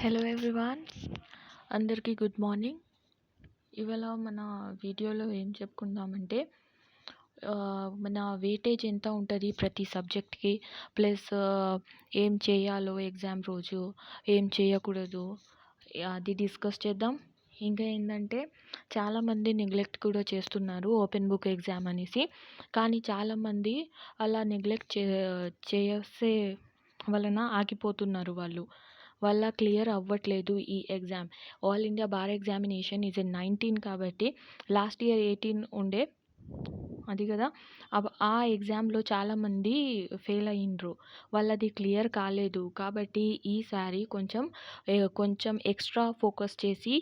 Hello everyone, అందరికీ good morning. ఇవాళ మన వీడియోలో ఏం చెప్పుకుందామంటే మన వెయిటేజ్ ఎంత ఉంటుంది ప్రతి సబ్జెక్ట్కి, ప్లస్ ఏం చేయాలో ఎగ్జామ్ రోజు, ఏం చేయకూడదు అది డిస్కస్ చేద్దాం. ఇంకా ఏంటంటే చాలామంది నెగ్లెక్ట్ కూడా చేస్తున్నారు ఓపెన్ బుక్ ఎగ్జామ్ అనేసి. కానీ చాలామంది అలా నెగ్లెక్ట్ చేసే వలన ఆగిపోతున్నారు. వాళ్ళ క్లియర్ అవ్వట్లేదు ఈ exam. All India bar examination is 19 కాబట్టి లాస్ట్ ఇయర్ 18 ఉండే అది కదా. ఆ ఎగ్జామ్లో చాలామంది ఫెయిల్ అయ్యిండ్రు, వాళ్ళది క్లియర్ కాలేదు. కాబట్టి ఈసారి కొంచెం ఎక్స్ట్రా ఫోకస్ చేసి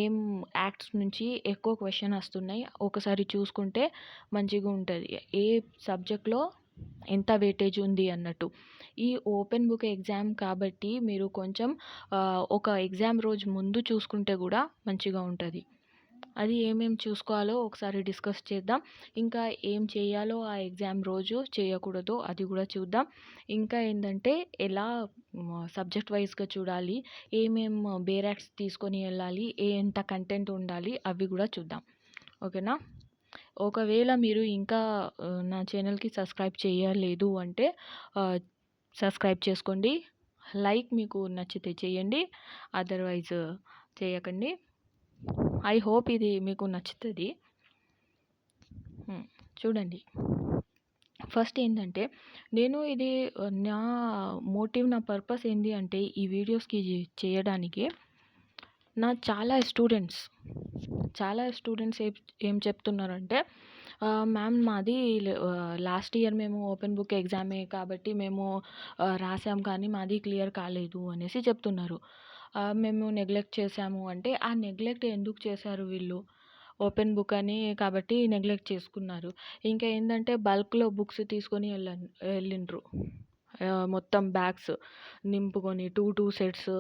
ఏం యాక్ట్స్ నుంచి ఎక్కువ క్వశ్చన్ వస్తున్నాయి ఒకసారి చూసుకుంటే మంచిగా ఉంటుంది, ఏ సబ్జెక్ట్లో ఎంత వెయిటేజ్ ఉంది అన్నట్టు. ఈ ఓపెన్ బుక్ ఎగ్జామ్ కాబట్టి మీరు కొంచెం ఒక ఎగ్జామ్ రోజు ముందు చూసుకుంటే కూడా మంచిగా ఉంటుంది. అది ఏమేమి చూసుకోవాలో ఒకసారి డిస్కస్ చేద్దాం. ఇంకా ఏం చేయాలో ఆ ఎగ్జామ్ రోజు చేయకూడదో అది కూడా చూద్దాం. ఇంకా ఏంటంటే ఎలా సబ్జెక్ట్ వైజ్గా చూడాలి, ఏమేం బేరాక్స్ తీసుకొని వెళ్ళాలి, ఎంత కంటెంట్ ఉండాలి అవి కూడా చూద్దాం. ఓకేనా. ఒకవేళ మీరు ఇంకా నా ఛానల్కి సబ్స్క్రైబ్ చేయలేదు అంటే సబ్స్క్రైబ్ చేసుకోండి. లైక్ మీకు నచ్చితే చేయండి, అదర్వైజ్ చేయకండి. ఐ హోప్ ఇది మీకు నచ్చుతుంది. చూడండి, ఫస్ట్ ఏంటంటే నేను ఇది నా మోటివ్, నా పర్పస్ ఏంటి అంటే ఈ వీడియోస్కి చేయడానికి నా చాలా స్టూడెంట్స్ ఏం చెప్తున్నారంటే, మ్యామ్ మాది లాస్ట్ ఇయర్ మేము ఓపెన్ బుక్ ఎగ్జామే కాబట్టి మేము రాసాం కానీ మాది క్లియర్ కాలేదు అనేసి చెప్తున్నారు. మేము నెగ్లెక్ట్ చేసాము అంటే, ఆ నెగ్లెక్ట్ ఎందుకు చేశారు వీళ్ళు? ఓపెన్ బుక్ అని కాబట్టి నెగ్లెక్ట్ చేసుకున్నారు. ఇంకా ఏంటంటే బల్క్లో బుక్స్ తీసుకొని వెళ్ళిండ్రు, మొత్తం బ్యాగ్స్ నింపుకొని 2 సెట్స్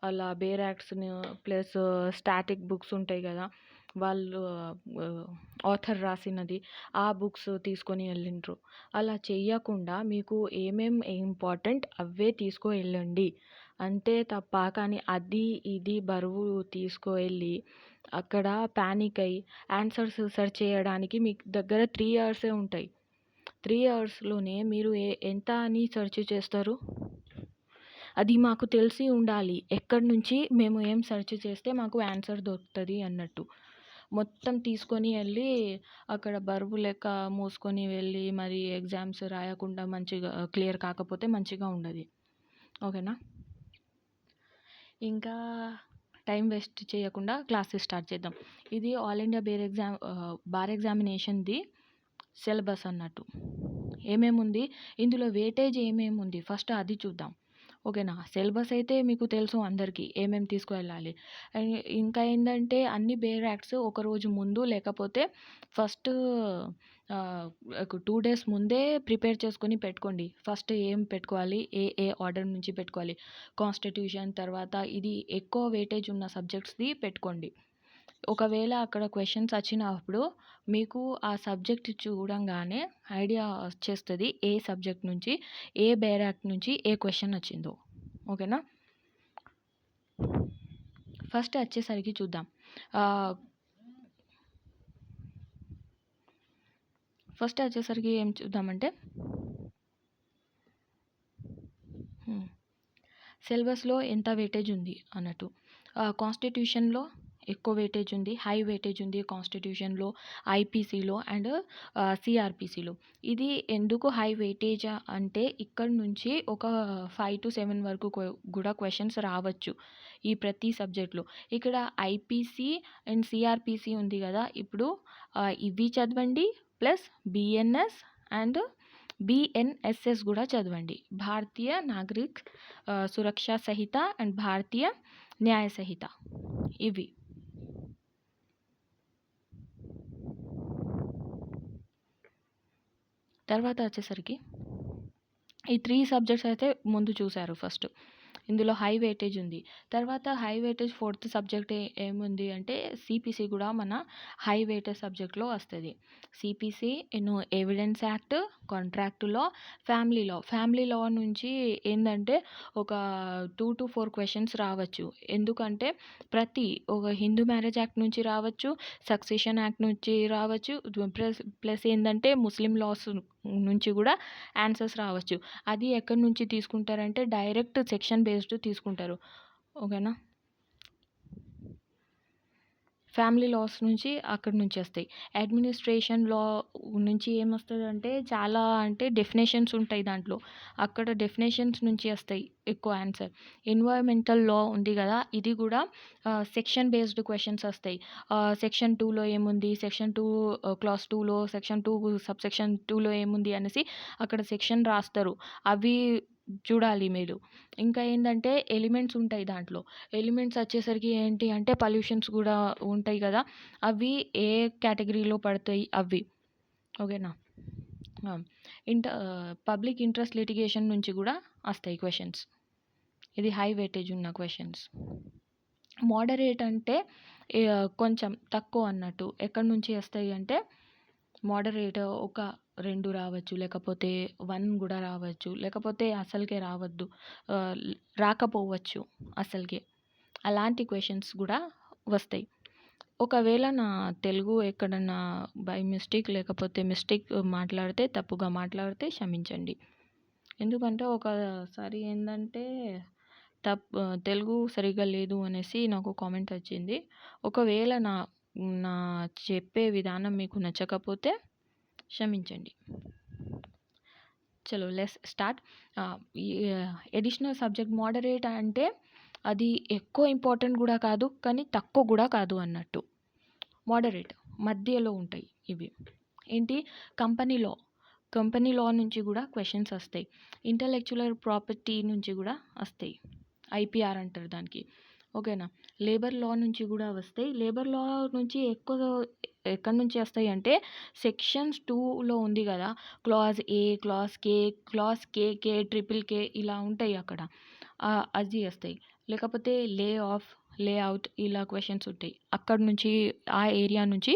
అలా బేరాక్స్ని ప్లస్ స్టాటిక్ బుక్స్ ఉంటాయి కదా, వాళ్ళు ఆథర్ రాసినది ఆ బుక్స్ తీసుకొని వెళ్ళిండ్రు. అలా చెయ్యకుండా మీకు ఏమేం ఇంపార్టెంట్ అవే వెళ్ళండి అంతే తప్ప. కానీ అది ఇది బరువు తీసుకువెళ్ళి అక్కడ ప్యానిక్ అయ్యి ఆన్సర్స్ సెర్చ్ చేయడానికి మీ దగ్గర 3 అవర్సే ఉంటాయి. 3 అవర్స్లోనే మీరు ఎంత అని సెర్చ్ చేస్తారు? అది మాకు తెలిసి ఉండాలి, ఎక్కడి నుంచి మేము ఏం సెర్చ్ చేస్తే మాకు ఆన్సర్ దొరుకుతుంది అన్నట్టు. మొత్తం తీసుకొని వెళ్ళి అక్కడ బరువు లెక్క మోసుకొని వెళ్ళి మరి ఎగ్జామ్స్ రాయకుండా మంచిగా క్లియర్ కాకపోతే మంచిగా ఉండదు. ఓకేనా. ఇంకా టైం వేస్ట్ చేయకుండా క్లాసెస్ స్టార్ట్ చేద్దాం. ఇది ఆల్ ఇండియా బార్ ఎగ్జామినేషన్ది సిలబస్ అన్నట్టు. ఏమేమి ఉంది ఇందులో, వెయిటేజ్ ఏమేమి ఉంది ఫస్ట్ అది చూద్దాం. ఓకేనా. సిలబస్ అయితే మీకు తెలుసు అందరికీ ఏమేమి తీసుకువెళ్ళాలి. ఇంకా ఏంటంటే అన్ని బేర్ యాక్ట్స్ ఒకరోజు ముందు లేకపోతే ఫస్ట్ 2 డేస్ ముందే ప్రిపేర్ చేసుకొని పెట్టుకోండి. ఫస్ట్ ఏం పెట్టుకోవాలి, ఏ ఆర్డర్ నుంచి పెట్టుకోవాలి, కాన్స్టిట్యూషన్, తర్వాత ఇది ఎక్కువ వెయిటేజ్ ఉన్న సబ్జెక్ట్స్ది పెట్టుకోండి. ఒకవేళ అక్కడ క్వశ్చన్స్ వచ్చినప్పుడు మీకు ఆ సబ్జెక్ట్ చూడంగానే ఐడియా వచ్చేస్తుంది ఏ సబ్జెక్ట్ నుంచి, ఏ బేరాక్ నుంచి ఏ క్వశ్చన్ వచ్చిందో. ఓకేనా. ఫస్ట్ వచ్చేసరికి చూద్దాం. ఏం చూద్దామంటే సిలబస్లో ఎంత వెయిటేజ్ ఉంది అన్నట్టు. కాన్స్టిట్యూషన్లో ఎక్కువ వెయిటేజ్ ఉంది, హై వెయిటేజ్ ఉంది కాన్స్టిట్యూషన్లో, ఐపీసీలో అండ్ సిఆర్పిసిలో. ఇది ఎందుకు హై వెయిటేజ్ అంటే ఇక్కడ నుంచి ఒక 5 to 7 వరకు కూడా క్వశ్చన్స్ రావచ్చు ఈ ప్రతి సబ్జెక్ట్లో. ఇక్కడ ఐపీసీ అండ్ సిఆర్పిసి ఉంది కదా, ఇప్పుడు ఇవి చదవండి ప్లస్ బిఎన్ఎస్ అండ్ బిఎన్ఎస్ఎస్ కూడా చదవండి, భారతీయ నాగరిక్ సురక్షా సంహిత అండ్ భారతీయ న్యాయ సంహిత. ఇవి తర్వాత వచ్చేసరికి ఈ 3 సబ్జెక్ట్స్ అయితే ముందు చూశారు ఫస్ట్. ఇందులో హై వెయిటేజ్ ఉంది. తర్వాత హై వెయిటేజ్ ఫోర్త్ సబ్జెక్ట్ ఏముంది అంటే సిపిసి కూడా మన హై వెయిటేజ్ సబ్జెక్ట్‌లో వస్తది. సిపిసి ఎవిడెన్స్ యాక్ట్, కాంట్రాక్ట్ లా, ఫ్యామిలీ లా. ఫ్యామిలీ లా నుంచి ఏందంటే ఒక 2-4 క్వెషన్స్ రావచ్చు. ఎందుకంటే ఒక హిందూ మ్యారేజ్ యాక్ట్ నుంచి రావచ్చు, సక్సెషన్ యాక్ట్ నుంచి రావచ్చు. ప్లస్ ఏందంటే ముస్లిం లాస్ నుంచి కూడా ఆన్సర్స్ రావచ్చు. అది ఎక్కడి నుంచి తీసుకుంటారంటే డైరెక్ట్ సెక్షన్ బేస్డ్ తీసుకుంటారు. ఓకేనా? ఫ్యామిలీ లాస్ నుంచి అక్కడి నుంచి వస్తాయి. అడ్మినిస్ట్రేషన్ లా నుంచి ఏమొస్తదంటే చాలా డెఫినేషన్స్ ఉంటాయి దాంట్లో. అక్కడ డెఫినేషన్స్ నుంచి వస్తాయి ఎక్కువ ఆన్సర్. ఎన్విరాన్మెంటల్ లా ఉంది కదా! ఇది కూడా సెక్షన్ బేస్డ్ క్వెషన్స్ వస్తాయి. సెక్షన్ 2లో ఏముంది, సెక్షన్ 2 క్లాస్ 2లో, సెక్షన్ 2 సబ్‌సెక్షన్ 2లో ఏముంది అనేసి అక్కడ సెక్షన్ రాస్తారు. అవి చూడాలి మీరు. ఇంకా ఏందంటే ఎలిమెంట్స్ ఉంటాయి దాంట్లో. ఎలిమెంట్స్ వచ్చేసరికి ఏంటి అంటే పొల్యూషన్స్ కూడా ఉంటాయి కదా! అవి ఏ కేటగిరీలో పడతాయి అవి. ఓకేనా? ఆ! పబ్లిక్ ఇంట్రెస్ట్ లిటిగేషన్ నుంచి కూడా వస్తాయి క్వెషన్స్. ఇది హై వెయిటేజ్ ఉన్న క్వెషన్స్. మోడరేట్ అంటే కొంచెం తక్కువ అన్నట్టు. ఎక్కడి నుంచి వస్తాయి అంటే మోడరేట్ ఒక 2 రావచ్చు, లేకపోతే 1 కూడా రావచ్చు, లేకపోతే అసలుకే రాకపోవచ్చు అసలుకే. అలాంటి క్వెషన్స్ కూడా వస్తాయి. ఒకవేళ నా తెలుగు ఎక్కడన్నా బై మిస్టేక్ లేకపోతే తప్పుగా మాట్లాడితే క్షమించండి. ఎందుకంటే ఒకసారి ఏందంటే తెలుగు సరిగ్గా లేదు అనేసి నాకు కామెంట్ వచ్చింది. ఒకవేళ నా చెప్పే విధానం మీకు నచ్చకపోతే క్షమించండి. చలో లెట్స్ స్టార్ట్. ఈ అడిషనల్ సబ్జెక్ట్ మోడరేట్ అంటే అది ఎక్కువ ఇంపార్టెంట్ కూడా కాదు, కానీ తక్కువ కూడా కాదు అన్నట్టు. మోడరేట్ మధ్యలో ఉంటాయి ఇవి. ఏంటి? కంపెనీ లా నుంచి కూడా క్వెషన్స్ వస్తాయి. ఇంటలెక్చువల్ ప్రాపర్టీ నుంచి కూడా వస్తాయి. ఐపీఆర్ అంటారు దానికి. ఓకేనా? లేబర్ లా నుంచి కూడా వస్తాయి. లేబర్ లా నుంచి ఎక్కడి నుంచి వస్తాయి అంటే సెక్షన్స్ 2లో ఉంది కదా! Clause A, clause K, clause KK, triple K ఇలా ఉంటాయి అక్కడ. అది వస్తాయి. లేకపోతే లేఅవుట్ ఇలా క్వెషన్స్ ఉంటాయి. అక్కడి నుంచి ఆ ఏరియా నుంచి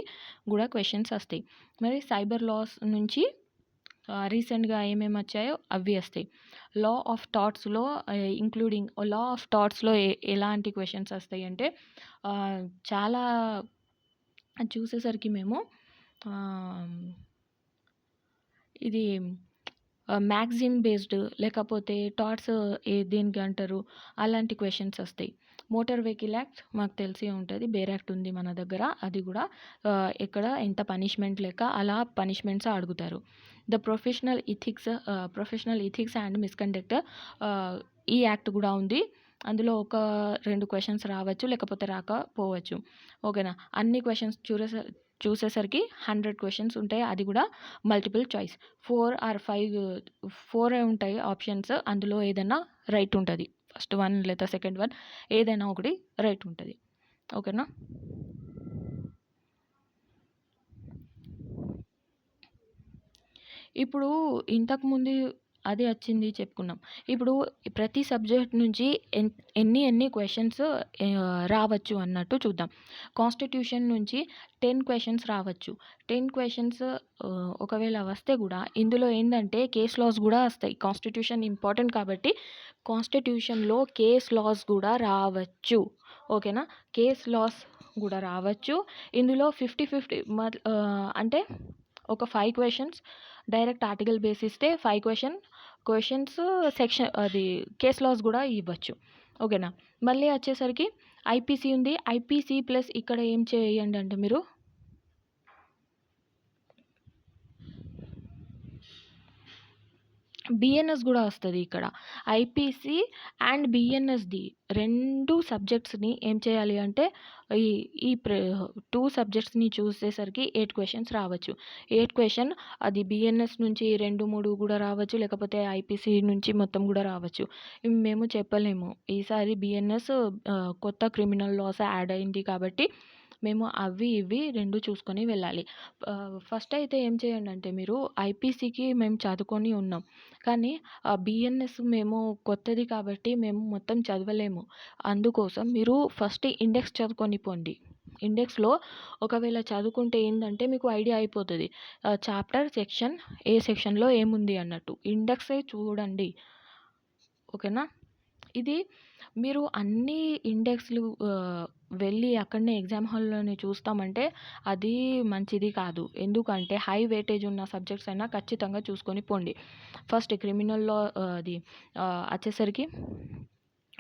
కూడా క్వెషన్స్ వస్తాయి. మరి సైబర్ లాస్ నుంచి రీసెంట్‌గా ఏమేమి వచ్చాయో అవి వస్తాయి. లా ఆఫ్ టాట్స్‌లో లా ఆఫ్ టాట్స్‌లో ఎలాంటి క్వెషన్స్ వస్తాయి అంటే చాలా చూసేసరికి మేము ఇది మ్యాగజైన్ బేస్డ్ లేకపోతే టాట్స్ దేనికి అంటారు అలాంటి క్వెషన్స్ వస్తాయి. మోటార్ వెహికల్ యాక్ట్ మాకు తెలిసే ఉంటుంది. బేర్ యాక్ట్ ఉంది మన దగ్గర. అది కూడా ఎక్కడ ఎంత పనిష్మెంట్ లెక్క అలా పనిష్మెంట్స్ అడుగుతారు. The professional ethics and misconduct ఈ యాక్ట్ కూడా ఉంది. అందులో ఒక 2 క్వెషన్స్ రావచ్చు, లేకపోతే రాకపోవచ్చు. ఓకేనా? అన్ని క్వెషన్స్ చూసేసరికి 100 క్వెషన్స్ ఉంటాయి. అది కూడా మల్టిపుల్ చాయిస్. 4 ఆర్ 5 ఉంటాయి ఆప్షన్స్. అందులో ఏదైనా రైట్ ఉంటుంది. ఫస్ట్ 1 లేదా సెకండ్ 1 ఏదైనా ఒకటి రైట్ ఉంటుంది. ఓకేనా? ఇప్పుడు ఇంతకుముందు అది వచ్చింది చెప్పుకున్నాం. ఇప్పుడు ప్రతి సబ్జెక్ట్ నుంచి ఎన్ని క్వెషన్స్ రావచ్చు అన్నట్టు చూద్దాం. కాన్స్టిట్యూషన్ నుంచి 10 క్వెషన్స్ రావచ్చు. 10 క్వెషన్స్ ఒకవేళ వస్తే కూడా ఇందులో ఏందంటే కేస్ లాస్ కూడా వస్తాయి. కాన్స్టిట్యూషన్ ఇంపార్టెంట్ కాబట్టి కాన్స్టిట్యూషన్లో కేస్ లాస్ కూడా రావచ్చు. ఓకేనా? కేస్ లాస్ కూడా రావచ్చు. ఇందులో 50-50 అంటే ఒక 5 క్వెషన్స్ డైరెక్ట్ ఆర్టికల్ బేస్ ఇస్తే 5 క్వెషన్స్ సెక్షన్ అది కేస్ లాస్ కూడా ఇవ్వచ్చు. ఓకేనా? మళ్ళీ వచ్చేసరికి ఐపీసీ ఉంది. ఐపీసీ ప్లస్ ఇక్కడ ఏం చేయండి అంటే మీరు బిఎన్ఎస్ కూడా వస్తుంది ఇక్కడ. ఐపీసీ అండ్ బిఎన్ఎస్ది 2 సబ్జెక్ట్స్ని ఏం చేయాలి అంటే ఈ 2 సబ్జెక్ట్స్ని చూసేసరికి 8 క్వెషన్స్ రావచ్చు. 8 క్వెషన్ అది బిఎన్ఎస్ నుంచి 2-3 కూడా రావచ్చు, లేకపోతే ఐపీసీ నుంచి మొత్తం కూడా రావచ్చు. మేము చెప్పలేము. ఈసారి బిఎన్ఎస్ కొత్త క్రిమినల్ లాస్ యాడ్ అయింది కాబట్టి మేము అవి ఇవి 2 చూసుకొని వెళ్ళాలి. ఫస్ట్ అయితే ఏం చేయండంటే మీరు ఐపీసీకి మేము చదువుకొని ఉన్నాం. కానీ బీఎన్ఎస్ మేము కొత్తది కాబట్టి మేము మొత్తం చదవలేము. అందుకోసం మీరు ఫస్ట్ ఇండెక్స్ చదువుకొని పోండి. ఇండెక్స్‌లో ఒకవేళ చదువుకుంటే ఏందంటే మీకు ఐడియా అయిపోతది. చాప్టర్, సెక్షన్, ఏ సెక్షన్‌లో ఏముంది అన్నట్టు. ఇండెక్సే చూడండి. ఓకేనా? ఇది మీరు అన్నీ ఇండెక్స్‌లు వెళ్ళి అక్కడనే ఎగ్జామ్ హాల్‌లోనే చూస్తామంటే అది మంచిది కాదు. ఎందుకంటే హై వెయిటేజ్ ఉన్న సబ్జెక్ట్స్ అయినా ఖచ్చితంగా చూసుకొని పోండి. ఫస్ట్ క్రిమినల్ లా వచ్చేసరికి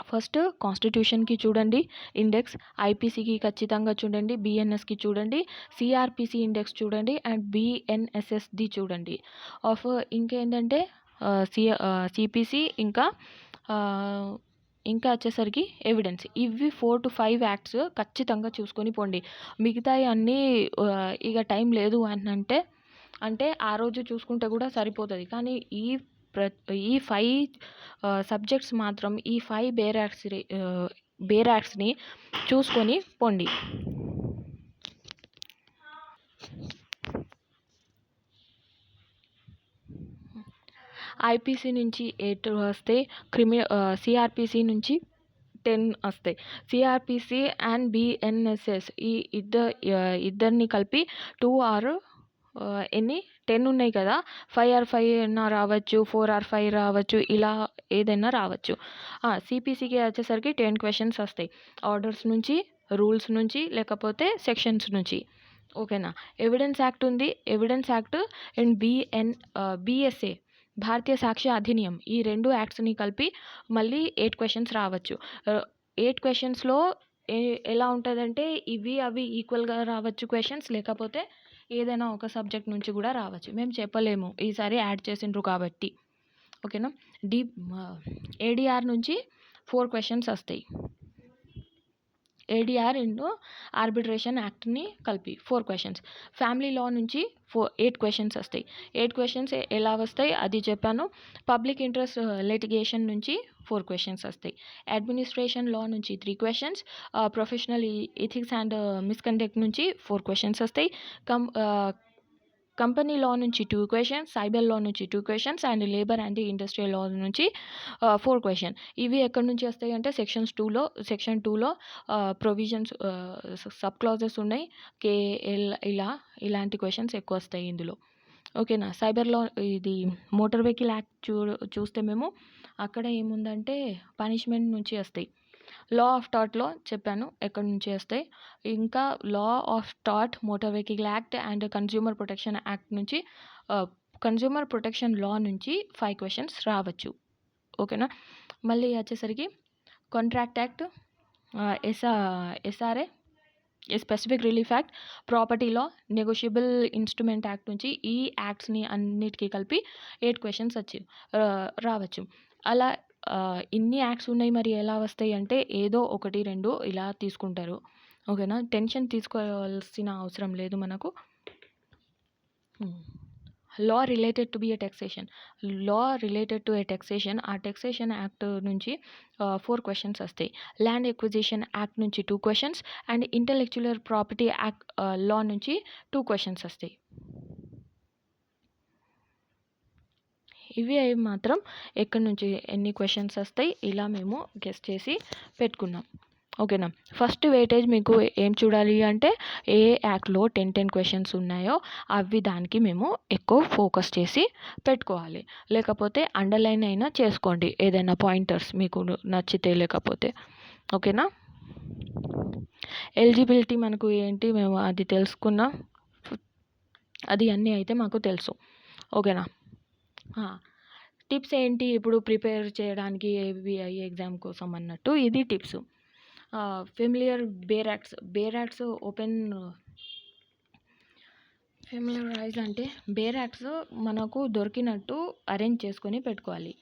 ఫస్ట్ కాన్స్టిట్యూషన్‌కి చూడండి ఇండెక్స్, ఐపీసీకి ఖచ్చితంగా చూడండి, బీఎన్ఎస్‌కి చూడండి, సీఆర్‌పీసీ ఇండెక్స్ చూడండి అండ్ బీఎన్ఎస్ఎస్‌ది చూడండి. ఇంకేంటంటే సీపీసీ ఆహ్, ఇంకా వచ్చేసరికి ఎవిడెన్స్. ఇవి 4-5 యాక్ట్స్ ఖచ్చితంగా చూసుకొని పోండి. మిగతాయి అన్నీ ఇగ టైం లేదు అంటే ఆ రోజు చూసుకుంటే కూడా సరిపోతది. కానీ ప్ర ఈ 5 సబ్జెక్ట్స్ మాత్రం ఈ 5 బేర్ యాక్ట్స్‌ని చూసుకొని పొండి. ఐపీసీ నుంచి 8 వస్తాయి. సీఆర్‌పీసీ నుంచి 10 వస్తాయి. సీఆర్‌పీసీ అండ్ బీఎన్ఎస్ఎస్ ఈ ఇద్దరిని కలిపి 2 ఆర్ ఎన్ని 10 ఉన్నాయి కదా! 5 ఆర్ 5 అయినా రావచ్చు. 4 ఆర్ 5 రావచ్చు. ఇలా ఏదైనా రావచ్చు. సీపీసీకి వచ్చేసరికి 10 క్వెషన్స్ వస్తాయి. ఆర్డర్స్ నుంచి, రూల్స్ నుంచి, లేకపోతే సెక్షన్స్ నుంచి. ఓకేనా? ఎవిడెన్స్ యాక్ట్ ఉంది. ఎవిడెన్స్ యాక్ట్ అండ్ బీఎస్ఏ భారతీయ సాక్ష్య అధినియం ఈ 2 యాక్ట్స్‌ని కలిపి మళ్ళీ 8 క్వెషన్స్ రావచ్చు. 8 క్వెషన్స్‌లో ఎలా ఉంటదంటే అవి ఈక్వల్‌గా రావచ్చు క్వెషన్స్. లేకపోతే ఏదైనా ఒక సబ్జెక్ట్ నుంచి కూడా రావచ్చు. మేము చెప్పలేము. ఈసారి యాడ్ చేసిండ్రు కాబట్టి. ఓకేనా? ఏడీఆర్ నుంచి 4 క్వెషన్స్ వస్తాయి. ఏడీఆర్ ఇంటూ ఆర్బిట్రేషన్ యాక్ట్‌ని కలిపి 4 క్వెషన్స్. ఫ్యామిలీ లా నుంచి 8 క్వెషన్స్ వస్తాయి. 8 క్వెషన్స్ ఎలా వస్తాయి అది చెప్పాను. పబ్లిక్ ఇంట్రెస్ట్ లిటిగేషన్ నుంచి 4 క్వెషన్స్ వస్తాయి. అడ్మినిస్ట్రేషన్ లా నుంచి 3 questions. Professional ethics and misconduct నుంచి 4 క్వెషన్స్ వస్తాయి. కంపెనీ లా నుంచి 2 క్వెషన్స్, సైబర్ లా నుంచి 2 questions and labour and industrial law నుంచి 4 క్వెషన్. ఇవి ఎక్కడి నుంచి వస్తాయి అంటే సెక్షన్ 2లో ప్రొవిజన్స్ సబ్ క్లాజెస్ ఉన్నాయి. కేఎల్ ఇలాంటి క్వెషన్స్ ఎక్కువ వస్తాయి ఇందులో. ఓకేనా? సైబర్ లా ఇది మోటార్ వెహికల్ యాక్ట్ చూస్తే మేము అక్కడ ఏముందంటే పనిష్మెంట్ నుంచి వస్తాయి. లా ఆఫ్ టార్ట్‌లో చెప్పాను ఎక్కడి నుంచి వస్తాయి. ఇంకా law of tort, motor vehicle act and consumer protection act నుంచి కన్స్యూమర్ ప్రొటెక్షన్ లా నుంచి 5 క్వెషన్స్ రావచ్చు. ఓకేనా? మళ్ళీ వచ్చేసరికి contract act, SRA, specific relief act, property law, negotiable instrument act నుంచి ఈ యాక్ట్స్‌ని అన్నిటికి కలిపి 8 క్వెషన్స్ రావచ్చు. అలా ఇన్ని యాక్ట్స్ ఉన్నాయి మరి ఎలా వస్తాయి అంటే ఏదో 1, 2 ఇలా తీసుకుంటారు. ఓకేనా? టెన్షన్ తీసుకోవాల్సిన అవసరం లేదు మనకు. లా రిలేటెడ్ టు ఎ టెక్సేషన్ ఆ టెక్సేషన్ యాక్ట్ నుంచి 4 క్వెషన్స్ వస్తాయి. ల్యాండ్ ఎక్విజిషన్ యాక్ట్ నుంచి 2 questions and intellectual property act law నుంచి 2 క్వెషన్స్ వస్తాయి. ఇవి అవి మాత్రం ఎక్కడి నుంచి ఎన్ని క్వెషన్స్ వస్తాయి ఇలా మేము గెస్ చేసి పెట్టుకున్నాం. ఓకేనా? ఫస్ట్ వెయిటేజ్ మీకు ఏం చూడాలి అంటే ఏ యాక్ట్‌లో 10 క్వెషన్స్ ఉన్నాయో అవి దానికి మేము ఎక్కువ ఫోకస్ చేసి పెట్టుకోవాలి. లేకపోతే అండర్‌లైన్ అయినా చేసుకోండి ఏదైనా పాయింటర్స్ మీకు నచ్చితే లేకపోతే. ఓకేనా? ఎలిజిబిలిటీ మనకు ఏంటి మేము అది తెలుసుకున్నాం. అది అన్నీ అయితే మాకు తెలుసు. ఓకేనా? టిప్స్ ఏంటి ఇప్పుడు ప్రిపేర్ చేయడానికి ఏబిఐ ఎగ్జామ్ కోసం అన్నట్టు ఇది tips. Familiar bare acts familiarise అంటే బేర్ యాక్ట్స్ మనకు దొరికినట్టు అరేంజ్ చేసుకొని పెట్టుకోవాలి.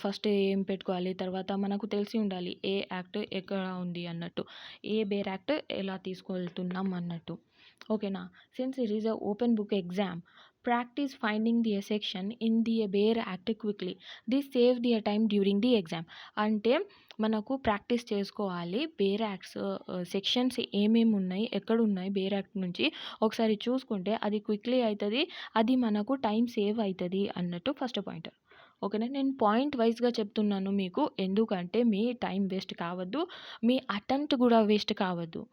ఫస్ట్ ఏం పెట్టుకోవాలి, తర్వాత మనకు తెలిసి ఉండాలి ఏ యాక్ట్ ఎక్కడ ఉంది అన్నట్టు, ఏ బేర్ యాక్ట్ ఎలా తీసుకువెళ్తున్నాం అన్నట్టు. ఓకేనా? Since it is a open book exam practice finding the section in the bare act quickly. This save the time during the exam. అంటే మనకు ప్రాక్టీస్ చేసుకోవాలి. బేర్ యాక్ట్స్ సెక్షన్స్ ఏమేమి ఉన్నాయి, ఎక్కడున్నాయి బేర్ యాక్ట్ నుంచి ఒకసారి చూసుకుంటే అది క్విక్లీ అవుతుంది, అది మనకు టైం సేవ్ అవుతుంది అన్నట్టు ఫస్ట్ పాయింట్. ఓకేనా, నేను పాయింట్ వైజ్గా చెప్తున్నాను మీకు, ఎందుకంటే మీ టైం వేస్ట్ కావద్దు, మీ అటెంప్ట్ కూడా వేస్ట్ కావద్దు.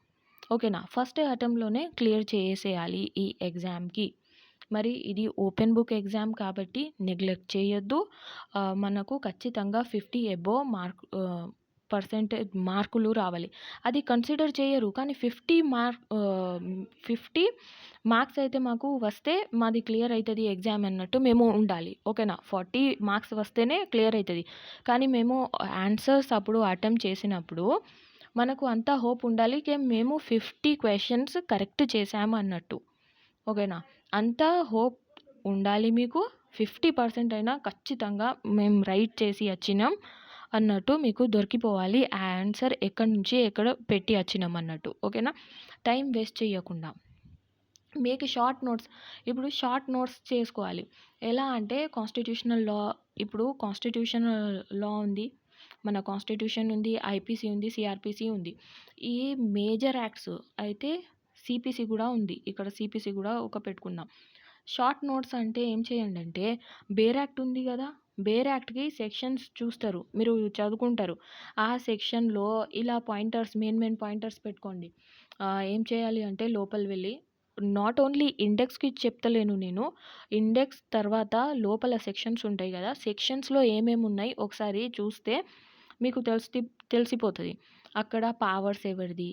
ఓకేనా, ఫస్ట్ అటెంప్ట్లోనే క్లియర్ చేసేయాలి ఈ ఎగ్జామ్కి. మరి ఇది ఓపెన్ బుక్ ఎగ్జామ్ కాబట్టి నెగ్లెక్ట్ చేయొద్దు. మనకు ఖచ్చితంగా 50 అబోవ్ పర్సెంటేజ్ మార్కులు రావాలి. అది కన్సిడర్ చేయరు, కానీ 50 మార్క్స్ అయితే మాకు వస్తే మాది క్లియర్ అవుతుంది ఎగ్జామ్ అన్నట్టు మేము ఉండాలి. ఓకేనా, 40 మార్క్స్ వస్తేనే క్లియర్ అవుతుంది. కానీ మేము ఆన్సర్స్ అప్పుడు అటెంప్ట్ చేసినప్పుడు మనకు అంతా హోప్ ఉండాలి కి మేము 50 క్వశ్చన్స్ కరెక్ట్ చేసాము అన్నట్టు. ఓకేనా, అంతా హోప్ ఉండాలి మీకు. 50% అయినా ఖచ్చితంగా మేము రైట్ చేసి వచ్చినాం అన్నట్టు మీకు దొరికిపోవాలి ఆన్సర్, ఎక్కడి నుంచి ఎక్కడ పెట్టి వచ్చినాం అన్నట్టు. ఓకేనా, టైం వేస్ట్ చేయకుండా మీకు షార్ట్ నోట్స్, ఇప్పుడు షార్ట్ నోట్స్ చేసుకోవాలి. ఎలా అంటే కాన్స్టిట్యూషనల్ లా, ఇప్పుడు కాన్స్టిట్యూషనల్ లా ఉంది, మన కాన్స్టిట్యూషన్ ఉంది, ఐపీసీ ఉంది, సిఆర్పిసి ఉంది. ఈ మేజర్ యాక్ట్స్ అయితే సిపిసి కూడా ఉంది, ఇక్కడ సిపిసి కూడా ఒక పెట్టుకుందాం. షార్ట్ నోట్స్ అంటే ఏం చేయండి అంటే, బేర్ యాక్ట్ ఉంది కదా, బేర్ యాక్ట్కి సెక్షన్స్ చూస్తారు, మీరు చదువుకుంటారు. ఆ సెక్షన్లో ఇలా పాయింటర్స్, మెయిన్ పాయింటర్స్ పెట్టుకోండి. ఏం చేయాలి అంటే లోపల వెళ్ళి, నాట్ ఓన్లీ ఇండెక్స్కి చెప్తలేను నేను, ఇండెక్స్ తర్వాత లోపల సెక్షన్స్ ఉంటాయి కదా, సెక్షన్స్లో ఏమేమి ఉన్నాయి ఒకసారి చూస్తే మీకు తెలిసిపోతుంది. అక్కడ పవర్స్ ఎవరిది,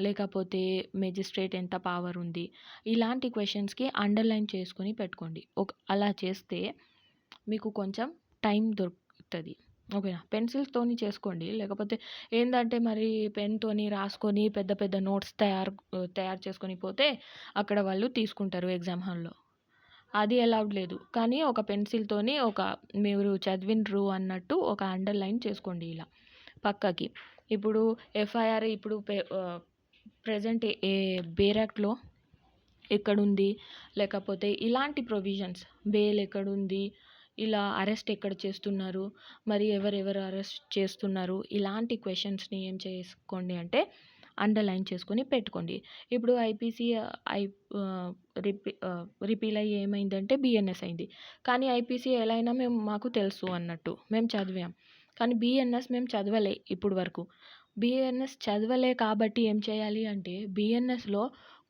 లేకపోతే మెజిస్ట్రేట్ ఎంత పవర్ ఉంది, ఇలాంటి క్వశ్చన్స్కి అండర్లైన్ చేసుకొని పెట్టుకోండి. అలా చేస్తే మీకు కొంచెం టైం దొరుకుతుంది. ఓకేనా, పెన్సిల్స్తోని చేసుకోండి, లేకపోతే ఏంటంటే మరి పెన్తోని రాసుకొని పెద్ద పెద్ద నోట్స్ తయారు చేసుకొని పోతే అక్కడ వాళ్ళు తీసుకుంటారు ఎగ్జామ్ హాల్లో, అది అలౌడ్ లేదు. కానీ ఒక పెన్సిల్తోని ఒక మీరు చదివినరు అన్నట్టు ఒక అండర్లైన్ చేసుకోండి ఇలా పక్కకి. ఇప్పుడు ఎఫ్ఐఆర్ ఇప్పుడు ప్రజెంట్ బేర్ యాక్ట్లో ఎక్కడుంది, లేకపోతే ఇలాంటి ప్రొవిజన్స్, బెయిల్ ఎక్కడుంది, ఇలా అరెస్ట్ ఎక్కడ చేస్తున్నారు, మరి ఎవరెవరు అరెస్ట్ చేస్తున్నారు, ఇలాంటి క్వశ్చన్స్ని ఏం చేసుకోండి అంటే అండర్లైన్ చేసుకొని పెట్టుకోండి. ఇప్పుడు ఐపీసీ రిపీల్ అయ్యి ఏమైందంటే బిఎన్ఎస్ అయింది, కానీ ఐపీసీ ఎలా అయినా మాకు తెలుసు అన్నట్టు మేము చదివాం, కానీ బిఎన్ఎస్ మేము చదవలే ఇప్పుడు వరకు. బిఎన్ఎస్ చదవలే కాబట్టి ఏం చేయాలి అంటే, బిఎన్ఎస్లో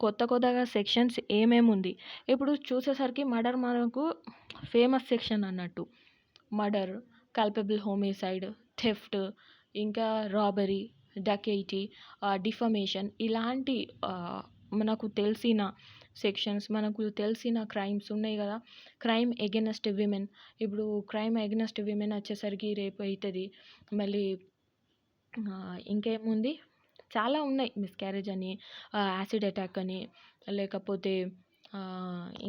కొత్తగా సెక్షన్స్ ఏమేమి ఉంది ఇప్పుడు చూసేసరికి, మర్డర్ మనకు ఫేమస్ సెక్షన్ అన్నట్టు. మర్డర్, కల్పబుల్ హోమిసైడ్, థెఫ్ట్, ఇంకా రాబరీ, డకెయిటీ, డిఫమేషన్, ఇలాంటి మనకు తెలిసిన సెక్షన్స్, మనకు తెలిసిన క్రైమ్స్ ఉన్నాయి కదా. క్రైమ్ ఎగెనెస్ట్ విమెన్, ఇప్పుడు క్రైమ్ ఎగెనెస్ట్ విమెన్ వచ్చేసరికి రేప్ అవుతుంది. మళ్ళీ ఇంకేముంది, చాలా ఉన్నాయి, మిస్క్యారేజ్ అని, యాసిడ్ అటాక్ అని, లేకపోతే